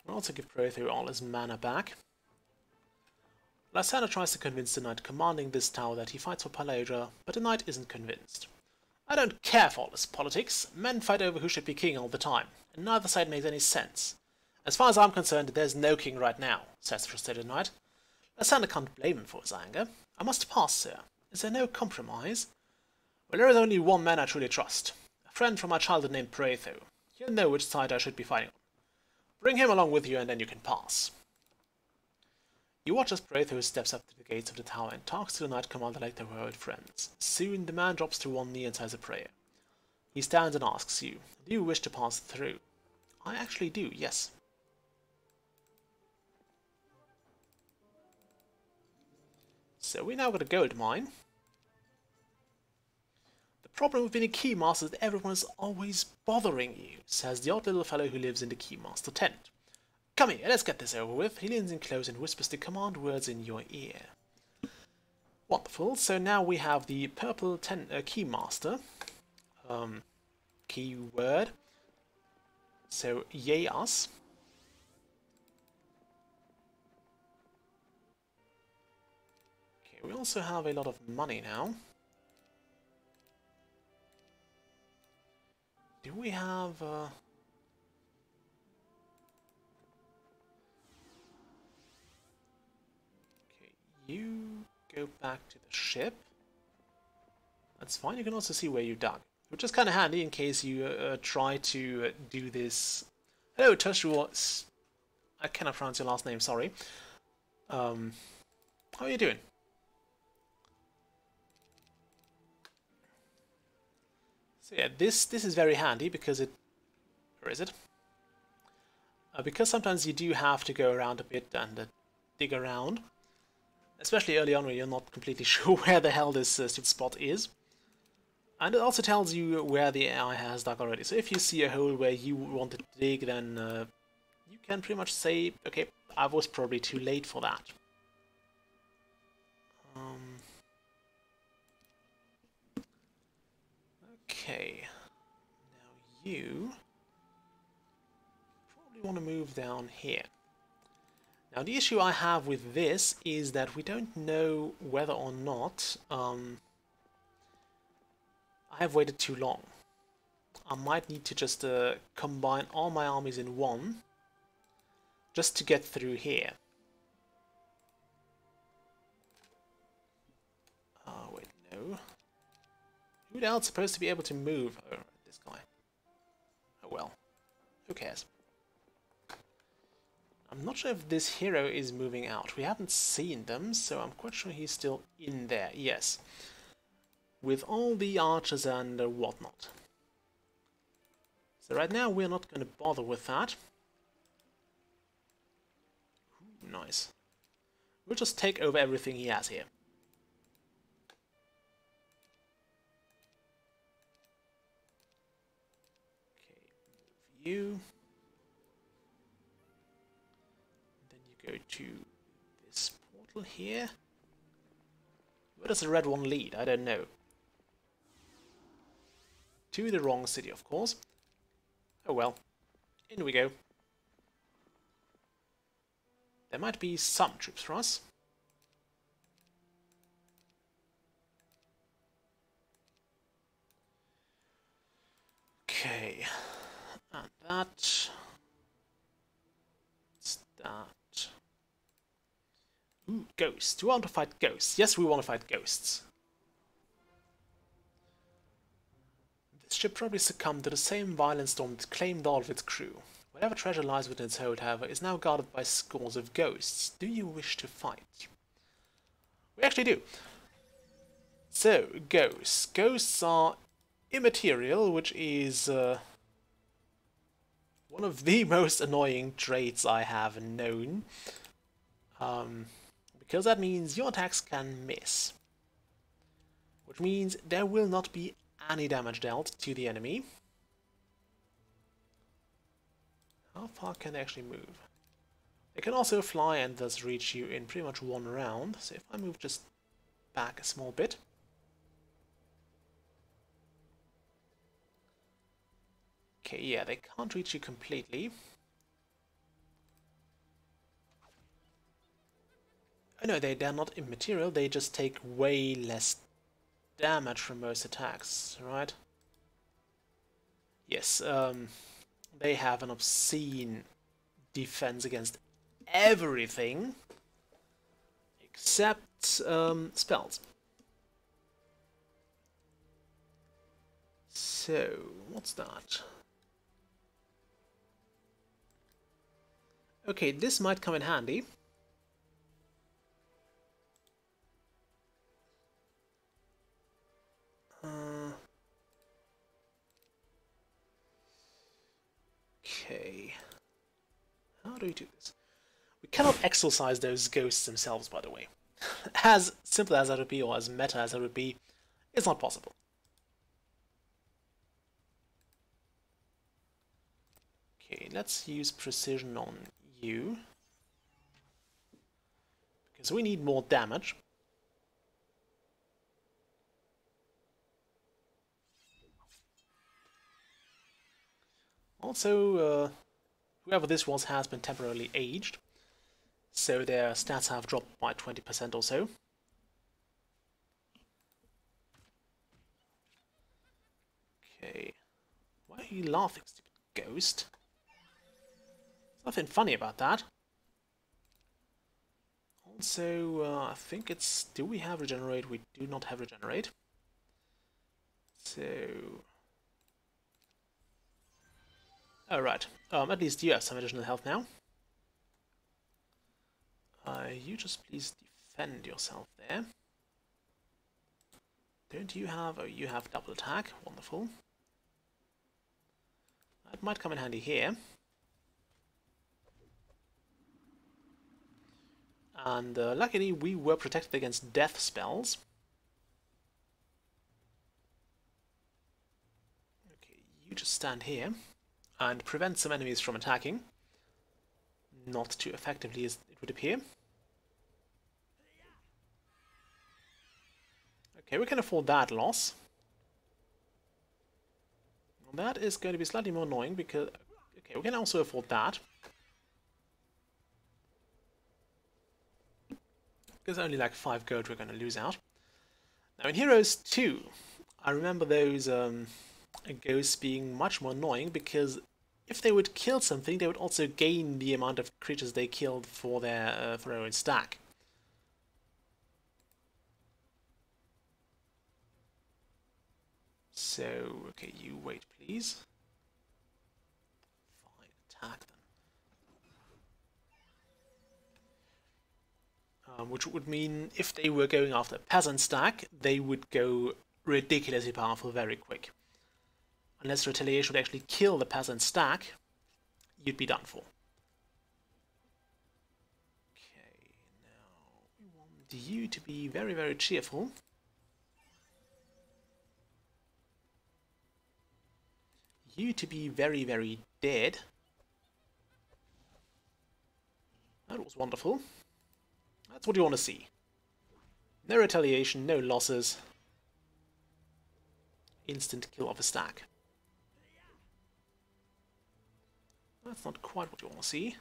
S1: We'll also give Protho all his mana back. Lysandra tries to convince the knight commanding this tower that he fights for Palaedra, but the knight isn't convinced. I don't care for all this politics. Men fight over who should be king all the time, and neither side makes any sense. As far as I'm concerned, there's no king right now, says the frustrated knight. Lysandra can't blame him for his anger. I must pass, sir. Is there no compromise? Well, there is only one man I truly trust. A friend from my childhood named Protho. He'll know which side I should be fighting on. Bring him along with you, and then you can pass. You watch as Protho steps up to the gates of the tower and talks to the knight commander like they were old friends. Soon the man drops to one knee and says a prayer. He stands and asks you, do you wish to pass through? I actually do, yes. So we now got a gold mine. The problem with being a keymaster is that everyone is always bothering you, says the odd little fellow who lives in the keymaster tent. Come here, let's get this over with. He leans in close and whispers the command words in your ear. Wonderful, so now we have the purple keymaster. Keyword. So, yay us. Okay, we also have a lot of money now. Do we have... You go back to the ship. That's fine. You can also see where you dug, which is kind of handy in case you try to do this. Hello, Toshua. I cannot pronounce your last name. Sorry. How are you doing? So yeah, this is very handy because it. Where is it? Because sometimes you do have to go around a bit and dig around. Especially early on when you're not completely sure where the hell this stupid spot is. And it also tells you where the AI has dug already. So if you see a hole where you want to dig, then you can pretty much say, okay, I was probably too late for that. Okay. Now you probably want to move down here. Now the issue I have with this is that we don't know whether or not I have waited too long. I might need to just combine all my armies in one just to get through here. Oh, wait, no. Who the hell's supposed to be able to move? Oh, this guy. Oh well. Who cares? I'm not sure if this hero is moving out. We haven't seen them, so I'm quite sure he's still in there. Yes. With all the archers and whatnot. So right now we're not going to bother with that. Ooh, nice. We'll just take over everything he has here. Okay, move you. Then you go to this portal here. Where does the red one lead? I don't know. To the wrong city, of course. Oh well. In we go. There might be some troops for us. Okay. And that. What's that? Ooh, ghosts. Do we want to fight ghosts? Yes, we want to fight ghosts. This ship probably succumbed to the same violent storm that claimed all of its crew. Whatever treasure lies within its hold, however, is now guarded by scores of ghosts. Do you wish to fight? We actually do. So, ghosts. Ghosts are immaterial, which is one of the most annoying traits I have known. Because that means your attacks can miss. Which means there will not be any damage dealt to the enemy. How far can they actually move? They can also fly and thus reach you in pretty much one round. So if I move just back a small bit. Okay, yeah, they can't reach you completely. Oh no, they're not immaterial, they just take way less damage from most attacks, right? Yes, they have an obscene defense against everything except spells. So, what's that? Okay, this might come in handy. Okay. How do we do this? We cannot exorcise those ghosts themselves, by the way. As simple as that would be, or as meta as that would be, it's not possible. Okay, let's use precision on you. Because we need more damage. Also, whoever this was has been temporarily aged, so their stats have dropped by 20% or so. Okay. Why are you laughing, stupid ghost? There's nothing funny about that. Also, I think it's... Do we have regenerate? We do not have regenerate. So... Alright, at least you have some additional health now. You just please defend yourself there. Don't you have... Oh, you have double attack. Wonderful. That might come in handy here. And luckily we were protected against death spells. Okay, you just stand here and prevent some enemies from attacking. Not too effectively as it would appear. Okay, we can afford that loss. That is going to be slightly more annoying because... Okay, we can also afford that. Because only like 5 gold we're going to lose out. Now in Heroes 2, I remember those ghosts being much more annoying because if they would kill something, they would also gain the amount of creatures they killed for their own stack. So, okay, you wait, please. Fine, attack them. Which would mean if they were going after a peasant stack, they would go ridiculously powerful very quick. Unless retaliation would actually kill the peasant stack, you'd be done for. Okay, now we want you to be very, very cheerful. You to be very, very dead. That was wonderful. That's what you want to see. No retaliation, no losses. Instant kill of a stack. That's not quite what you want to see.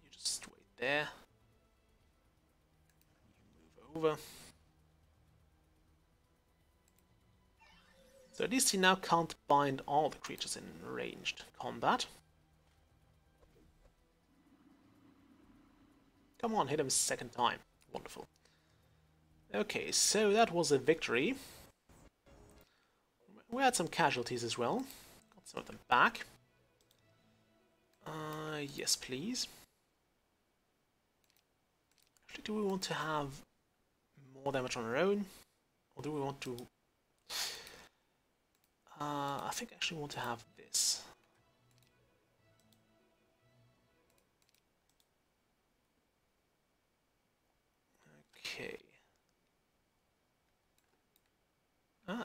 S1: You just wait there. You move over. So at least he now can't bind all the creatures in ranged combat. Come on, hit him a second time. Wonderful. Okay, so that was a victory. We had some casualties as well. Got some of them back. Yes, please. Actually, do we want to have more damage on our own? Or do we want to... I think I actually want to have this. Okay.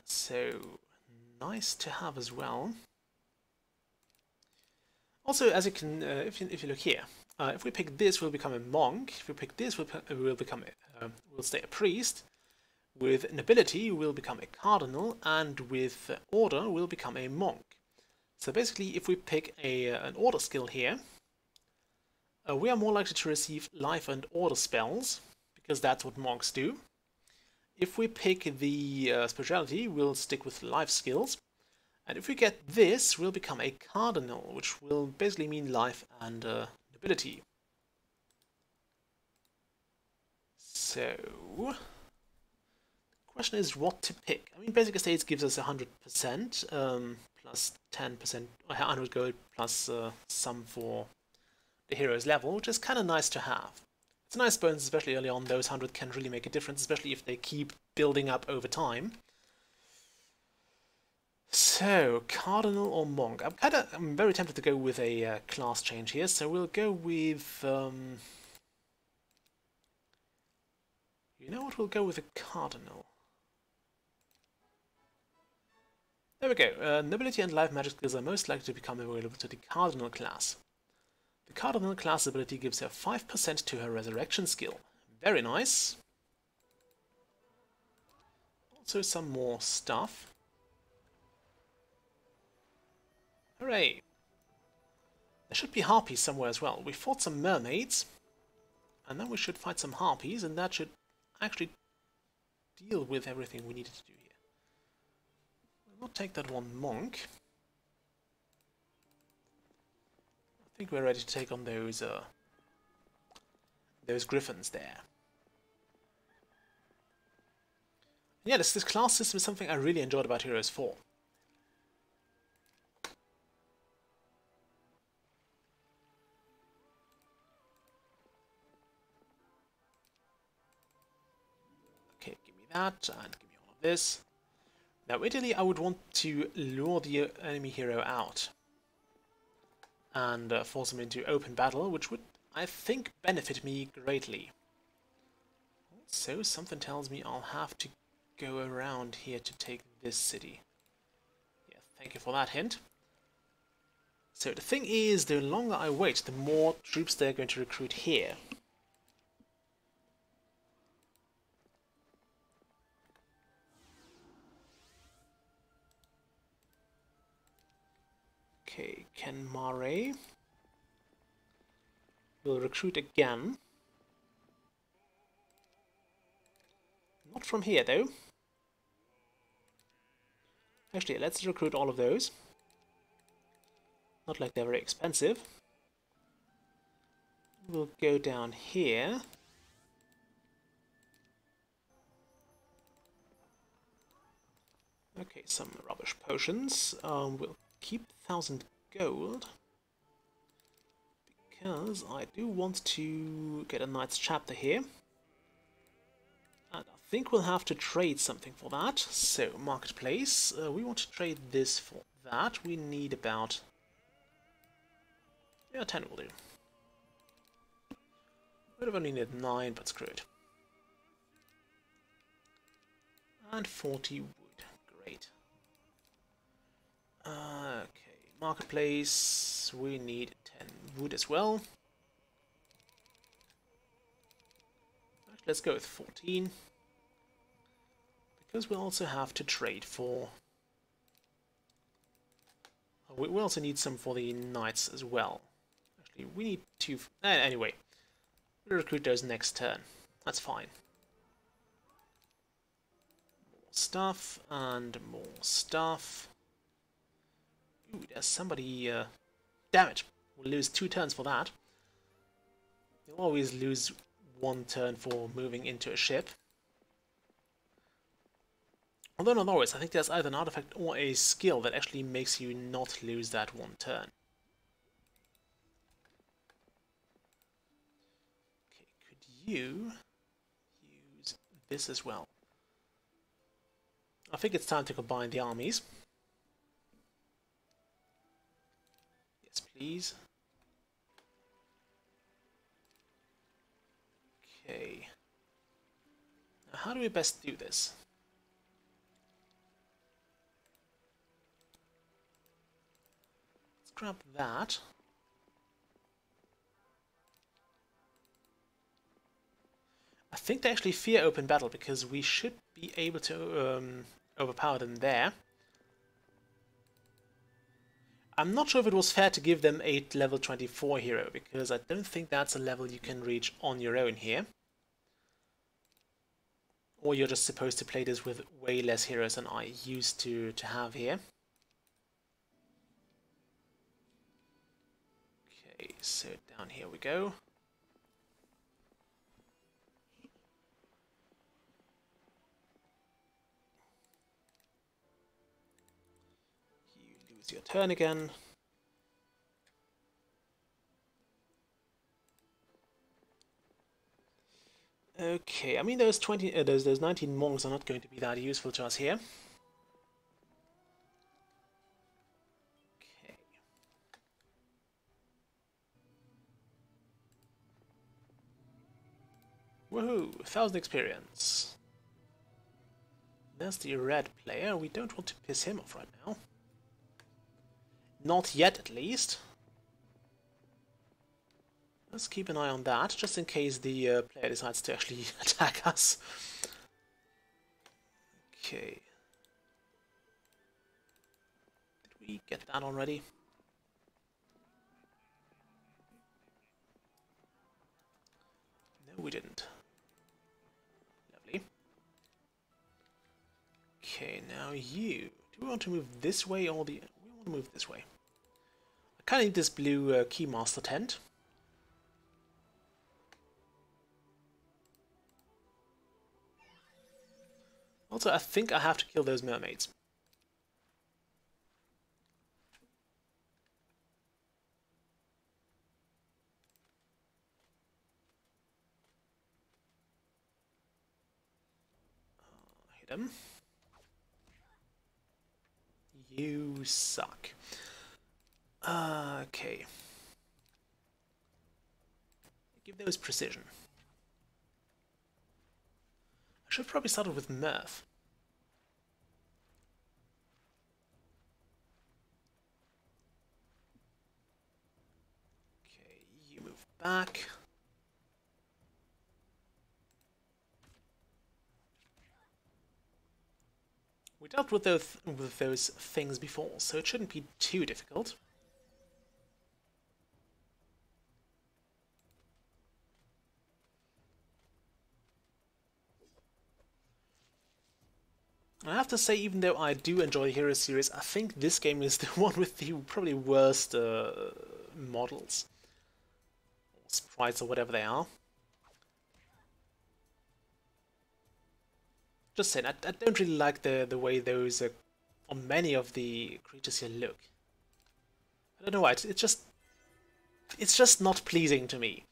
S1: So nice to have as well. Also, as you can, if you look here, if we pick this, we'll become a monk. If we pick this, we'll stay a priest. With nobility, we'll become a cardinal, and with order, we'll become a monk. So basically, if we pick an order skill here, we are more likely to receive life and order spells, because that's what monks do. If we pick the spirituality, we'll stick with life skills. And if we get this, we'll become a cardinal, which will basically mean life and nobility. So... question is what to pick. I mean, basic estates gives us 100%, plus 10%, 100 gold plus some for the hero's level, which is kind of nice to have. It's a nice bonus, especially early on. Those 100 can really make a difference, especially if they keep building up over time. So, cardinal or monk? I'm very tempted to go with a class change here, so we'll go with... you know what? We'll go with a cardinal. There we go. Nobility and life magic skills are most likely to become available to the Cardinal class. The Cardinal class ability gives her 5% to her resurrection skill. Very nice. Also some more stuff. Hooray! There should be harpies somewhere as well. We fought some mermaids, and then we should fight some harpies, and that should actually deal with everything we needed to do here. We'll not take that one monk. I think we're ready to take on those griffins there. And yeah, this class system is something I really enjoyed about Heroes 4. Okay, give me that, and give me all of this. Now, ideally, I would want to lure the enemy hero out and force him into open battle, which would, I think, benefit me greatly. So, something tells me I'll have to go around here to take this city. Yeah, thank you for that hint. So, the thing is, the longer I wait, the more troops they're going to recruit here. Ken Mare will recruit again. Not from here, though. Actually, let's recruit all of those. Not like they're very expensive. We'll go down here. Okay, some rubbish potions. We'll keep 1,000 gold. Because I do want to get a Knight's Chapter here. And I think we'll have to trade something for that. So, Marketplace. We want to trade this for that. We need about... yeah, 10 will do. Would have only needed 9, but screw it. And 40 wood. Great. Okay, Marketplace. We need 10 wood as well. Actually, let's go with 14. Because we'll also have to trade for... we also need some for the knights as well. Actually, we need 2... anyway, we'll recruit those next turn. That's fine. More stuff and more stuff. Ooh, there's somebody... damn it! We'll lose 2 turns for that. You'll always lose 1 turn for moving into a ship. Although not always, I think there's either an artifact or a skill that actually makes you not lose that 1 turn. Okay, could you use this as well? I think it's time to combine the armies. Yes, please. Okay. Now, how do we best do this? Grab that. I think they actually fear open battle because we should be able to overpower them there. I'm not sure if it was fair to give them a level 24 hero because I don't think that's a level you can reach on your own here. Or you're just supposed to play this with way less heroes than I used to have here. Okay, so down here we go. You lose your turn again. Okay, I mean those 19 monks are not going to be that useful to us here. Woohoo! 1,000 experience. There's the red player. We don't want to piss him off right now. Not yet, at least. Let's keep an eye on that, just in case the player decides to actually attack us. Okay. Did we get that already? No, we didn't. Okay, now you. Do we want to move this way or the... we want to move this way. I kind of need this blue Keymaster tent. Also, I think I have to kill those mermaids. Hit him. You suck. Okay. Give those precision. I should have probably started with Mirth. Okay, you move back. We dealt with those things before, so it shouldn't be too difficult. I have to say, even though I do enjoy the Hero series, I think this game is the one with the probably worst models, or sprites, or whatever they are. Just saying, I don't really like the way those, or many of the creatures here look. I don't know why, it's just not pleasing to me.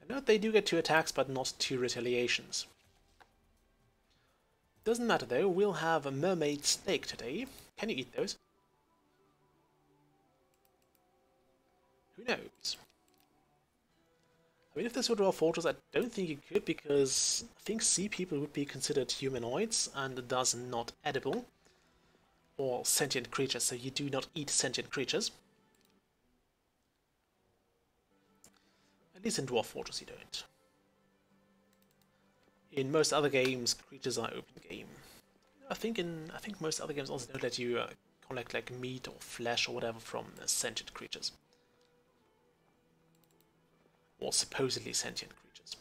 S1: I know they do get 2 attacks, but not 2 retaliations. Doesn't matter though, we'll have a mermaid steak today. Can you eat those? Who knows? I mean, if this were Dwarf Fortress, I don't think you could, because I think sea people would be considered humanoids, and thus not edible, or sentient creatures, so you do not eat sentient creatures. At least in Dwarf Fortress you don't. In most other games, creatures are open game. I think most other games also don't let you collect like meat or flesh or whatever from sentient creatures. Or supposedly sentient creatures.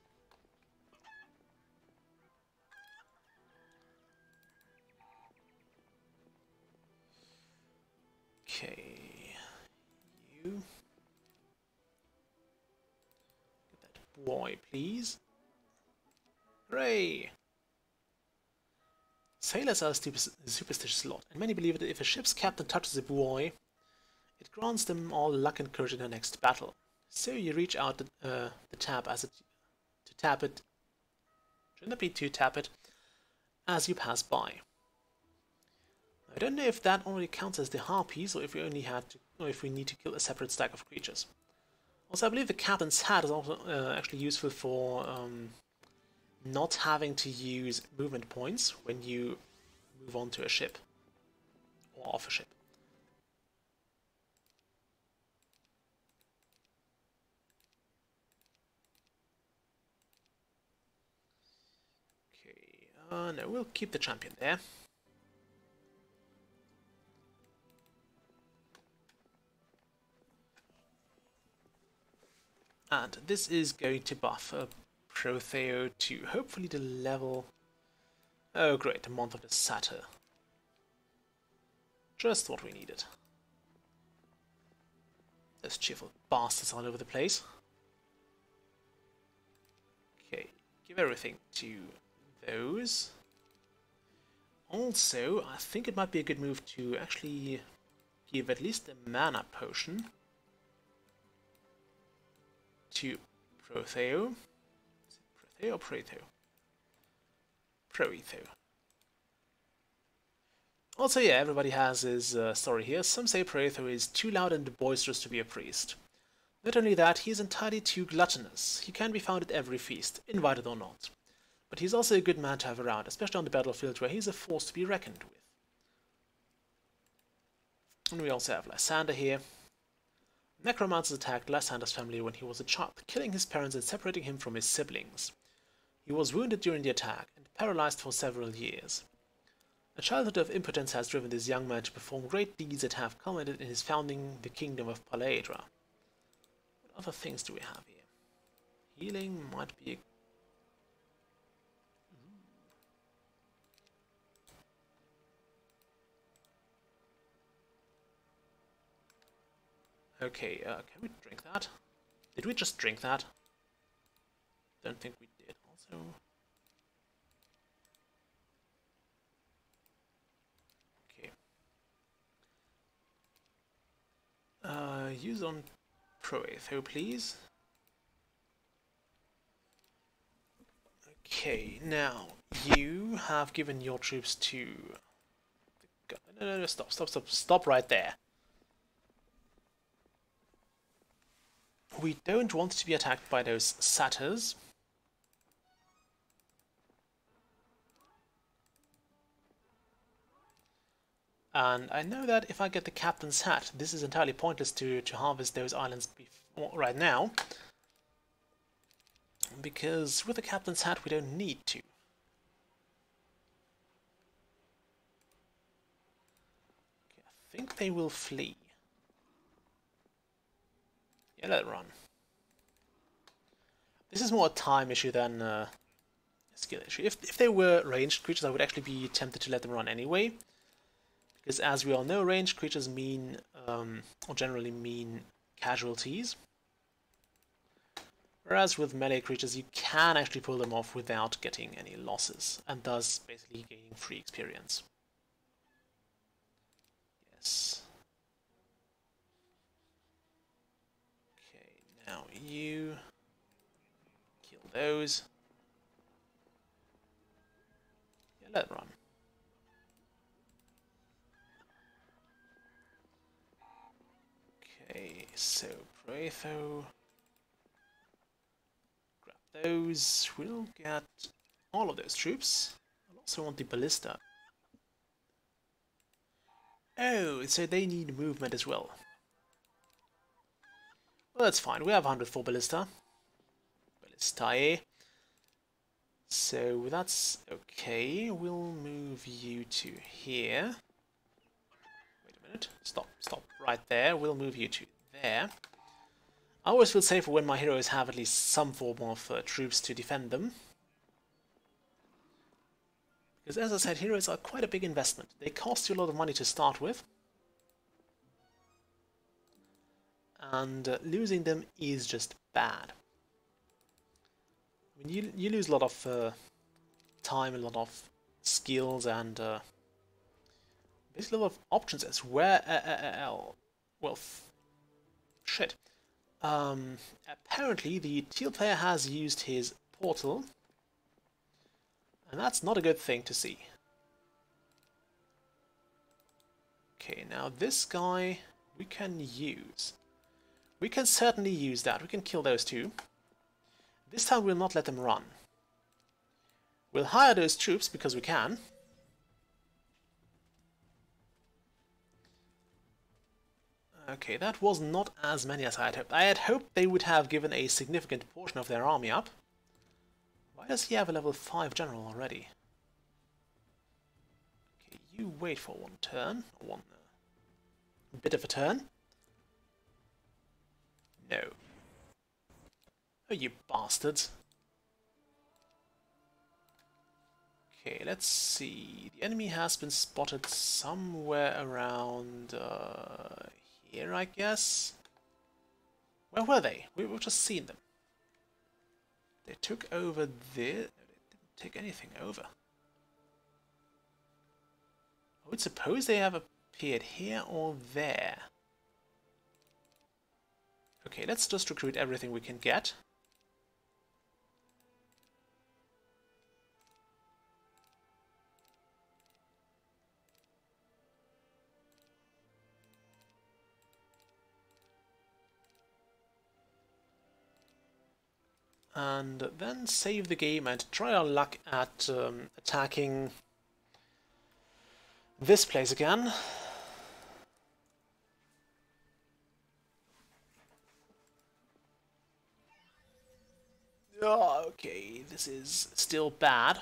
S1: Okay, you get that boy, please. Hooray! Sailors are a superstitious lot, and many believe that if a ship's captain touches a buoy, it grants them all luck and courage in their next battle. So you reach out the tab to tap it. Shouldn't it be to tap it as you pass by? I don't know if that already counts as the harpies, or if we only had to, or if we need to kill a separate stack of creatures. Also, I believe the captain's hat is also actually useful for not having to use movement points when you move on to a ship or off a ship. Okay, no, we'll keep the champion there. And this is going to buff Protheo to hopefully the level... Oh great, the Month of the Satyr. Just what we needed. Those cheerful bastards all over the place. Okay, give everything to those. Also, I think it might be a good move to actually give at least a mana potion to Protheo. Is it Protheo or Proetho? Proetho. Also, yeah, everybody has his story here. Some say Proetho is too loud and boisterous to be a priest. Not only that, he is entirely too gluttonous. He can be found at every feast, invited or not. But he's also a good man to have around, especially on the battlefield where he's a force to be reckoned with. And we also have Lysander here. Necromancers attacked Lysander's family when he was a child, killing his parents and separating him from his siblings. He was wounded during the attack and paralyzed for several years. A childhood of impotence has driven this young man to perform great deeds that have culminated in his founding the kingdom of Palaedra. What other things do we have here? Healing might be a... Okay, can we drink that? Did we just drink that? Don't think we did. Also... Use on Proetho, please. Okay, now you have given your troops to the... No, stop right there. We don't want to be attacked by those satyrs. And I know that if I get the captain's hat, this is entirely pointless to harvest those islands right now. Because with the captain's hat we don't need to. Okay, I think they will flee. Yeah, let it run. This is more a time issue than a skill issue. If they were ranged creatures, I would actually be tempted to let them run anyway. Because as we all know, ranged creatures mean, or generally mean, casualties. Whereas with melee creatures, you can actually pull them off without getting any losses, and thus basically gaining free experience. Yes. Okay, now you kill those. Yeah, let it run. Okay, so Proetho. Grab those. We'll get all of those troops. I'll also want the ballista. Oh, so they need movement as well. Well, that's fine. We have 104 ballista. Ballistae. So that's okay. We'll move you to here. Wait a minute. Stop right there. We'll move you to there. I always feel safer when my heroes have at least some form of troops to defend them. Because as I said, heroes are quite a big investment. They cost you a lot of money to start with. And losing them is just bad. I mean, you lose a lot of time, a lot of skills, and basically a lot of options as well. Well, shit. Apparently the teal player has used his portal, and that's not a good thing to see. Okay, now this guy we can use. We can certainly use that. We can kill those two. This time we'll not let them run. We'll hire those troops because we can. Okay, that was not as many as I had hoped. I had hoped they would have given a significant portion of their army up. Why does he have a level 5 general already? Okay, you wait for one turn. One bit of a turn. No. Oh, you bastards. Okay, let's see. The enemy has been spotted somewhere around here, I guess. Where were they? We've just seen them. They took over there. No, they didn't take anything over. I would suppose they have appeared here or there. Okay, let's just recruit everything we can get. And then save the game and try our luck at attacking this place again. Oh, okay, this is still bad.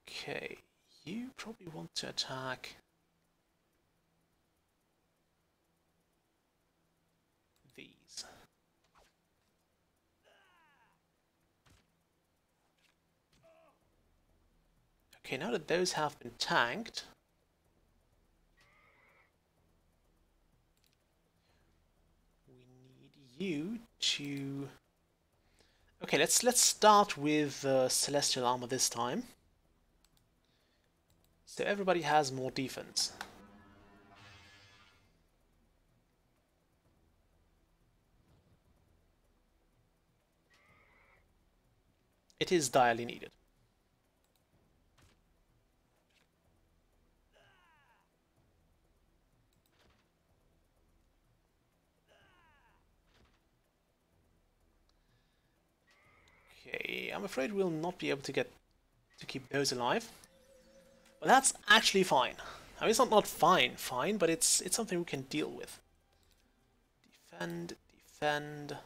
S1: Okay, you probably want to attack these. Okay, now that those have been tanked, we need you to... Okay, let's start with Celestial Armor this time. So everybody has more defense. It is direly needed. Okay, I'm afraid we'll not be able to keep those alive. Well, that's actually fine. I mean, it's not fine, but it's something we can deal with. Defend, defend.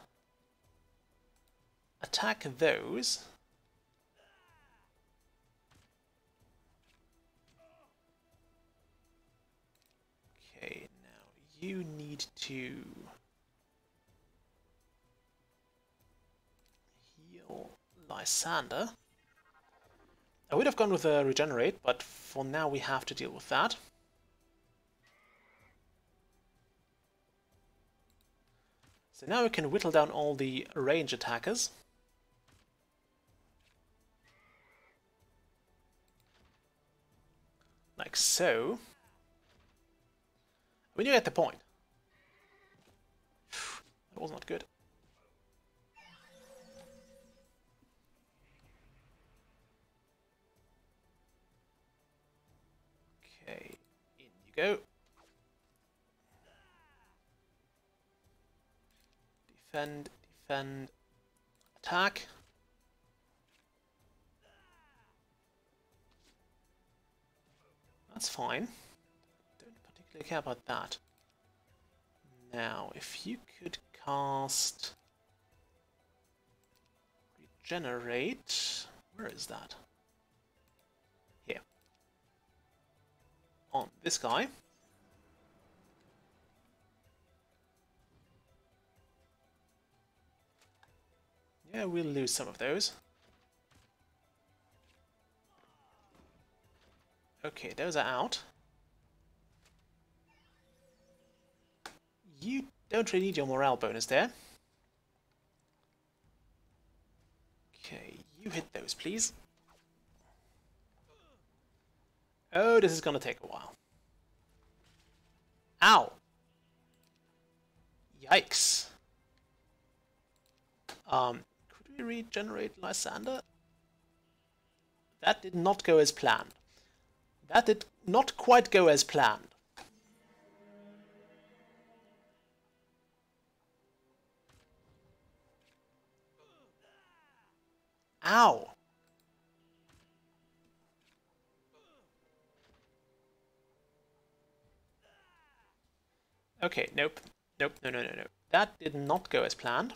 S1: Attack those. you need to heal Lysander. I would have gone with a regenerate, but for now we have to deal with that. So now we can whittle down all the range attackers. Like so. When you get the point. That was not good. Okay, in you go. Defend, defend, attack. That's fine. Don't particularly care about that. Now, if you could cast regenerate, where is that? Here. On this guy. Yeah, we'll lose some of those. Okay, those are out. You don't really need your morale bonus there. Okay, you hit those, please. Oh, this is gonna take a while. Ow! Yikes. Could we regenerate Lysander? That did not go as planned. That did not quite go as planned. Ow! Okay, nope. Nope, no. That did not go as planned.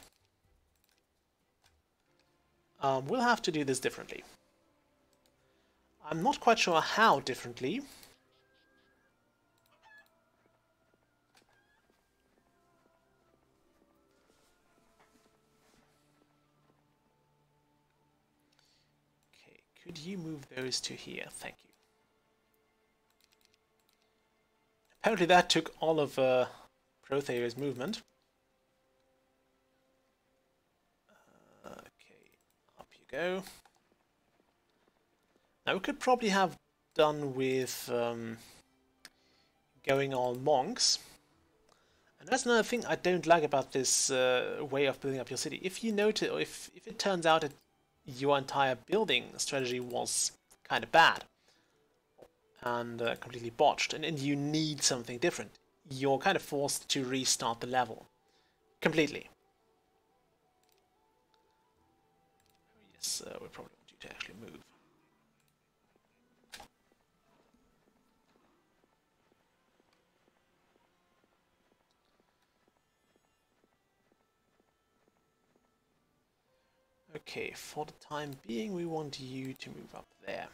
S1: We'll have to do this differently. I'm not quite sure how differently. Okay, could you move those to here? Thank you. Apparently that took all of Prothea's movement. Okay, up you go. Now we could probably have done with going all monks. And that's another thing I don't like about this way of building up your city. If you notice, or if it turns out that your entire building strategy was kind of bad and completely botched, and you need something different, you're kind of forced to restart the level completely. Yes, we probably want you to actually move. Okay, for the time being, we want you to move up there.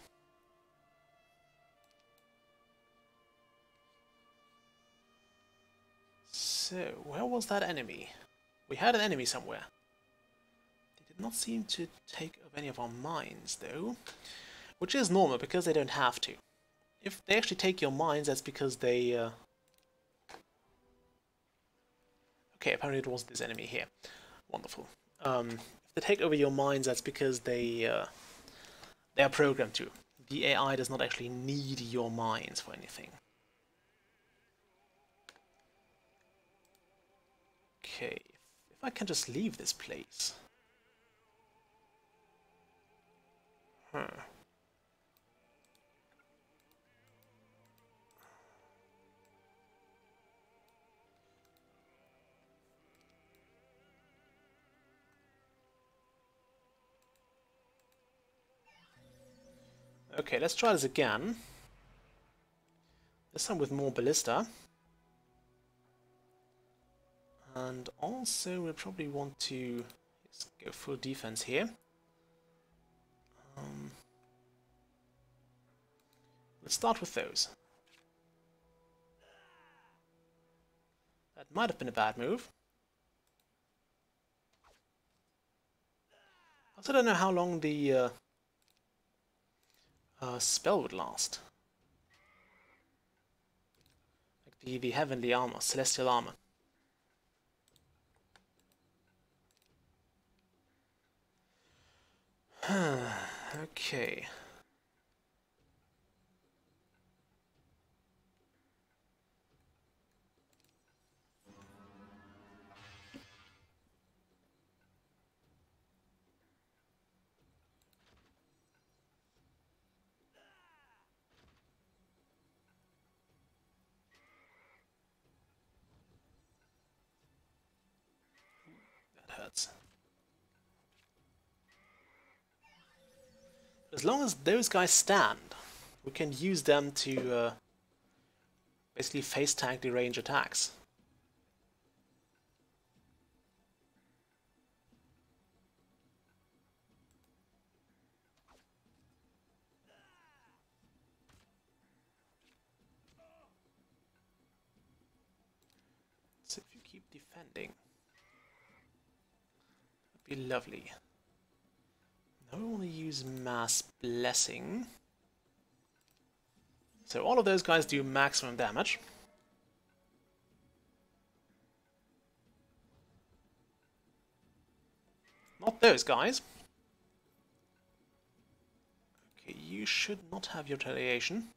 S1: So, where was that enemy? We had an enemy somewhere. They did not seem to take up any of our mines, though. Which is normal, because they don't have to. If they actually take your mines, that's because they... Okay, apparently it was this enemy here. Wonderful. If they take over your mines, that's because they are programmed to. The AI does not actually need your mines for anything. Okay, if I can just leave this place. Okay, let's try this again. This time with more ballista. And also we'll probably want to just go full defense here. Let's start with those. That might have been a bad move. I also don't know how long the spell would last. Like the heavenly armor, celestial armor. Okay. That hurts. As long as those guys stand, we can use them to basically face tank the range attacks. So if you keep defending, that'd be lovely. Now we want to use Mass Blessing. So all of those guys do maximum damage. Not those guys. Okay, you should not have your retaliation.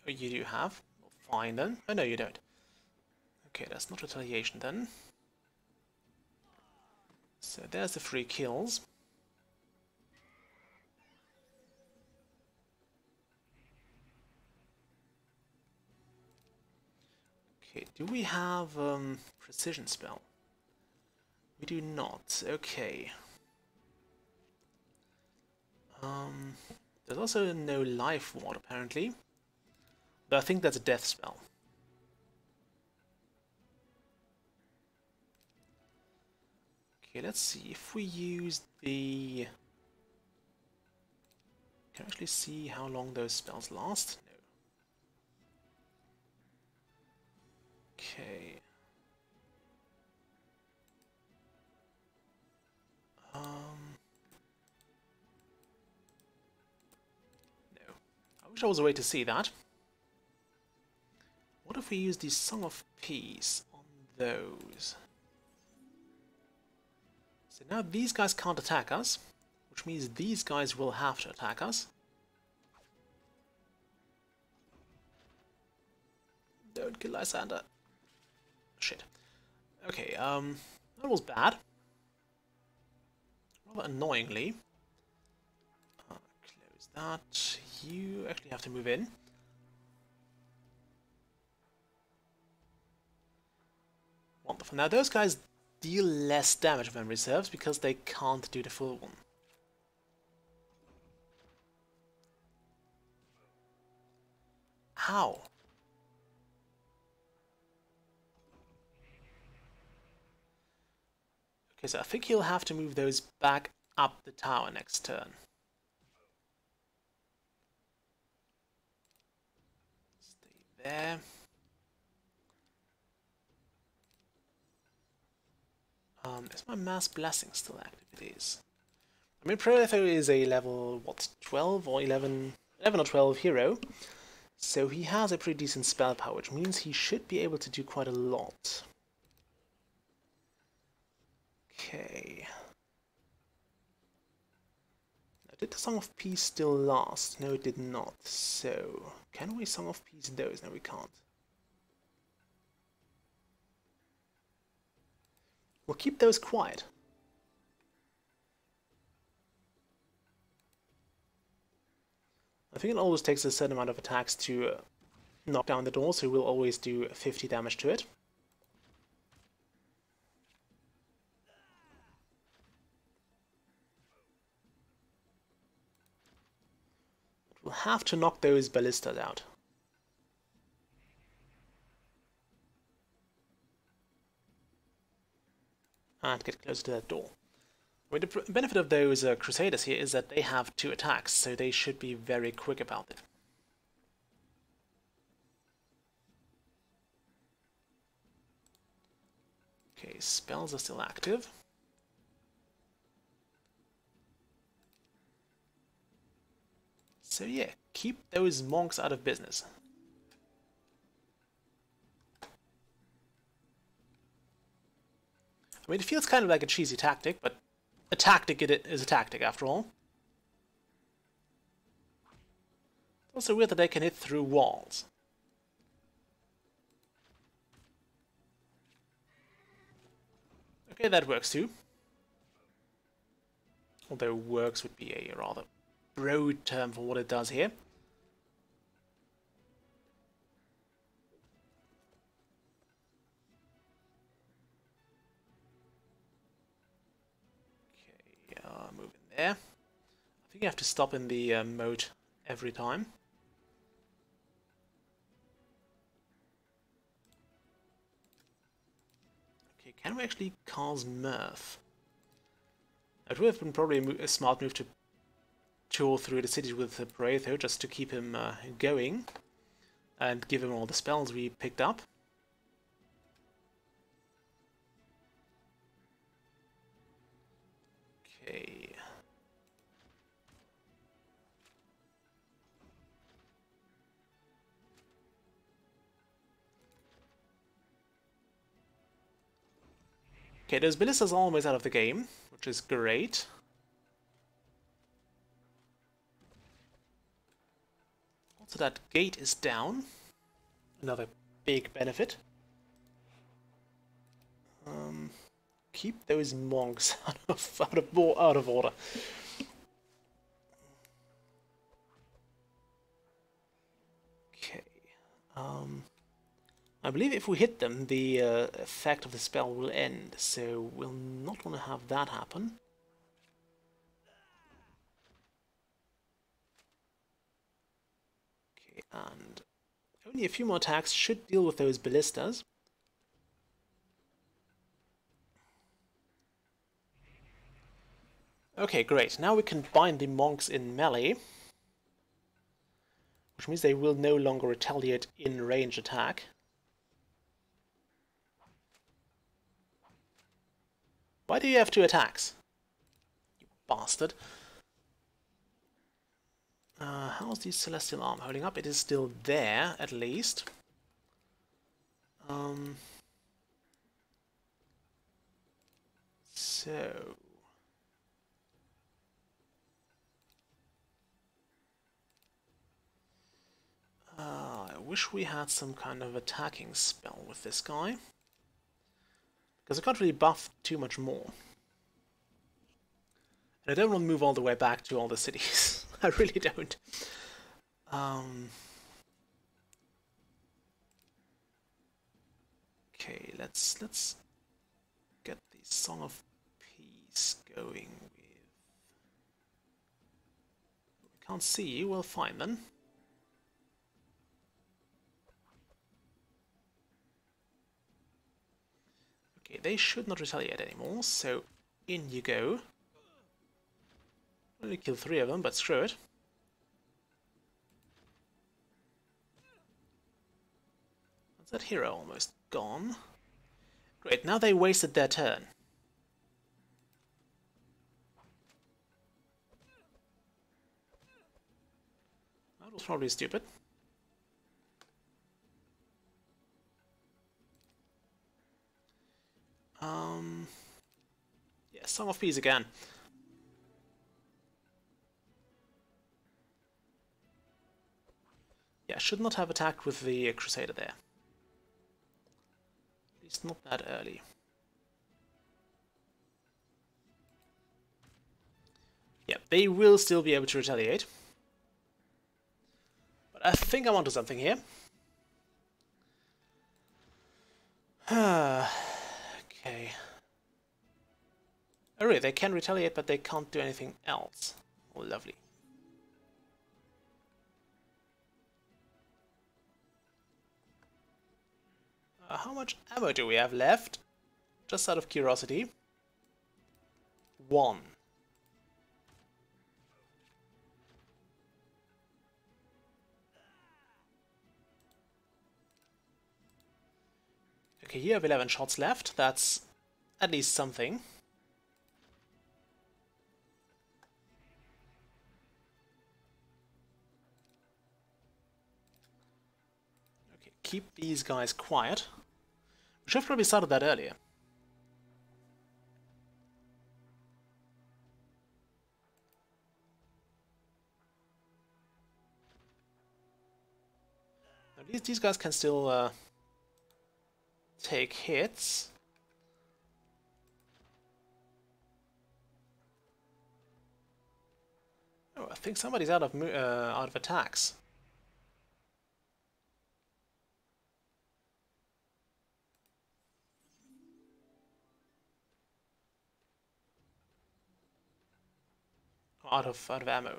S1: Oh, you do have. Well, fine then. Oh no, you don't. Okay, that's not retaliation then. So there's the 3 kills. Okay, do we have precision spell? We do not. Okay. There's also no life ward apparently, but I think that's a death spell. Okay, let's see if we use the. Can I actually see how long those spells last? No. Okay. No. I wish there was a way to see that. What if we use the Song of Peace on those? So now these guys can't attack us, which means these guys will have to attack us. Don't kill Lysander. Shit. Okay, that was bad. Rather annoyingly. Close that. You actually have to move in. Wonderful. Now those guys deal less damage if memory serves because they can't do the full one. How? Okay, so I think he'll have to move those back up the tower next turn. Stay there. Is my Mass Blessing still active? It is. I mean, Proletho is a level, what, 12 or 11 or 12 hero, so he has a pretty decent spell power, which means he should be able to do quite a lot. Okay. Now, did the Song of Peace still last? No, it did not. So, can we Song of Peace those? No, we can't. We'll keep those quiet. I think it always takes a certain amount of attacks to knock down the door, so we'll always do 50 damage to it. We'll have to knock those ballistas out. And get closer to that door. I mean, the benefit of those Crusaders here is that they have 2 attacks, so they should be very quick about it. Okay, spells are still active. So yeah, keep those monks out of business. I mean, it feels kind of like a cheesy tactic, but a tactic it is a tactic after all. It's also weird that they can hit through walls. Okay, that works too. Although works would be a rather broad term for what it does here. Okay, move in there. I think you have to stop in the mode every time. Okay, can we actually cause Mirth? It would have been probably a smart move to tour through the city with the Paretho just to keep him going and give him all the spells we picked up. Okay. Okay, those ballistas are almost out of the game, which is great. Also, that gate is down. Another big benefit. Keep those monks out of order. Okay. I believe if we hit them, the effect of the spell will end, so we'll not want to have that happen. Okay, and only a few more attacks should deal with those ballistas. Okay, great. Now we can bind the monks in melee, which means they will no longer retaliate in range attack. Why do you have 2 attacks? You bastard. How's the Celestial Arm holding up? It is still there, at least. So... I wish we had some kind of attacking spell with this guy. Because I can't really buff too much more. And I don't want to move all the way back to all the cities. I really don't. Okay, let's get the Song of Peace going with... We can't see you, we'll find them. Okay, they should not retaliate anymore, so in you go. Only kill 3 of them, but screw it. That's that hero almost gone. Great, now they wasted their turn. That was probably stupid. Yeah, Song of Peace again. Yeah, should not have attacked with the Crusader there. At least not that early. Yeah, they will still be able to retaliate. But I think I'm onto something here. Okay. Oh really, they can retaliate, but they can't do anything else. Oh, lovely. How much ammo do we have left? Just out of curiosity. 1. Okay, you have 11 shots left. That's at least something. Okay, keep these guys quiet. We should have probably started that earlier. Now, these guys can still take hits. Oh, I think somebody's out of attacks. Out of ammo.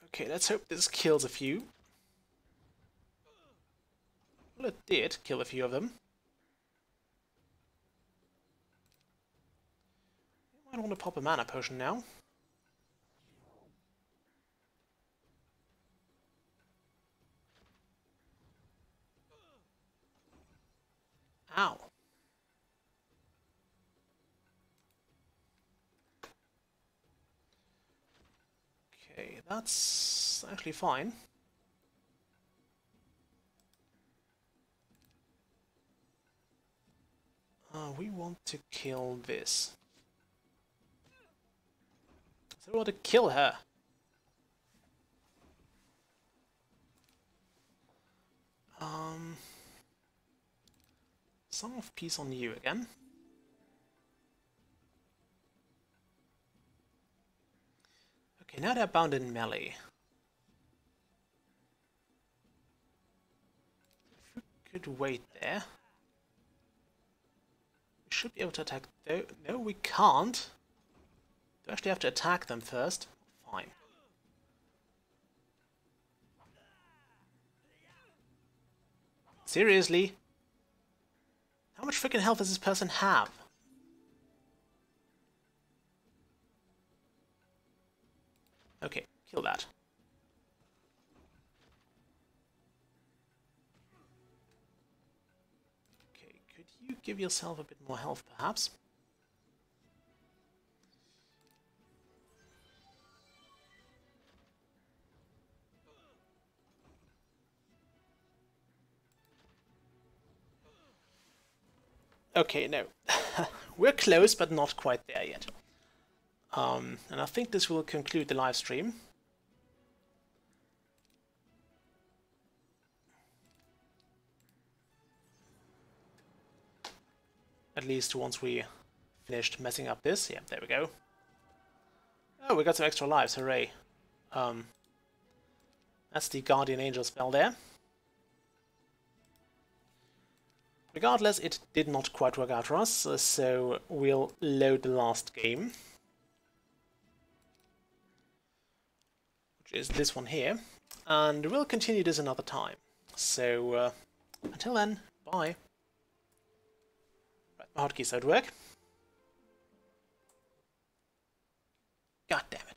S1: Okay, let's hope this kills a few. Well, it did kill a few of them. I might want to pop a mana potion now. Ow. Okay, that's actually fine. We want to kill this. So we want to kill her. Song of Peace on you again. Okay, now they're bound in melee. If we could wait there. We should be able to attack though. No, we can't. Do I actually have to attack them first? Fine. Seriously? How much freaking health does this person have? Okay, kill that. Okay, could you give yourself a bit more health, perhaps? Okay, no. We're close, but not quite there yet. And I think this will conclude the live stream. At least once we finished messing up this. Yeah, there we go. Oh, we got some extra lives, hooray. That's the Guardian Angel spell there. Regardless, it did not quite work out for us, so we'll load the last game. Which is this one here. And we'll continue this another time. So, until then, bye. Right, my hotkeys don't work. God damn it.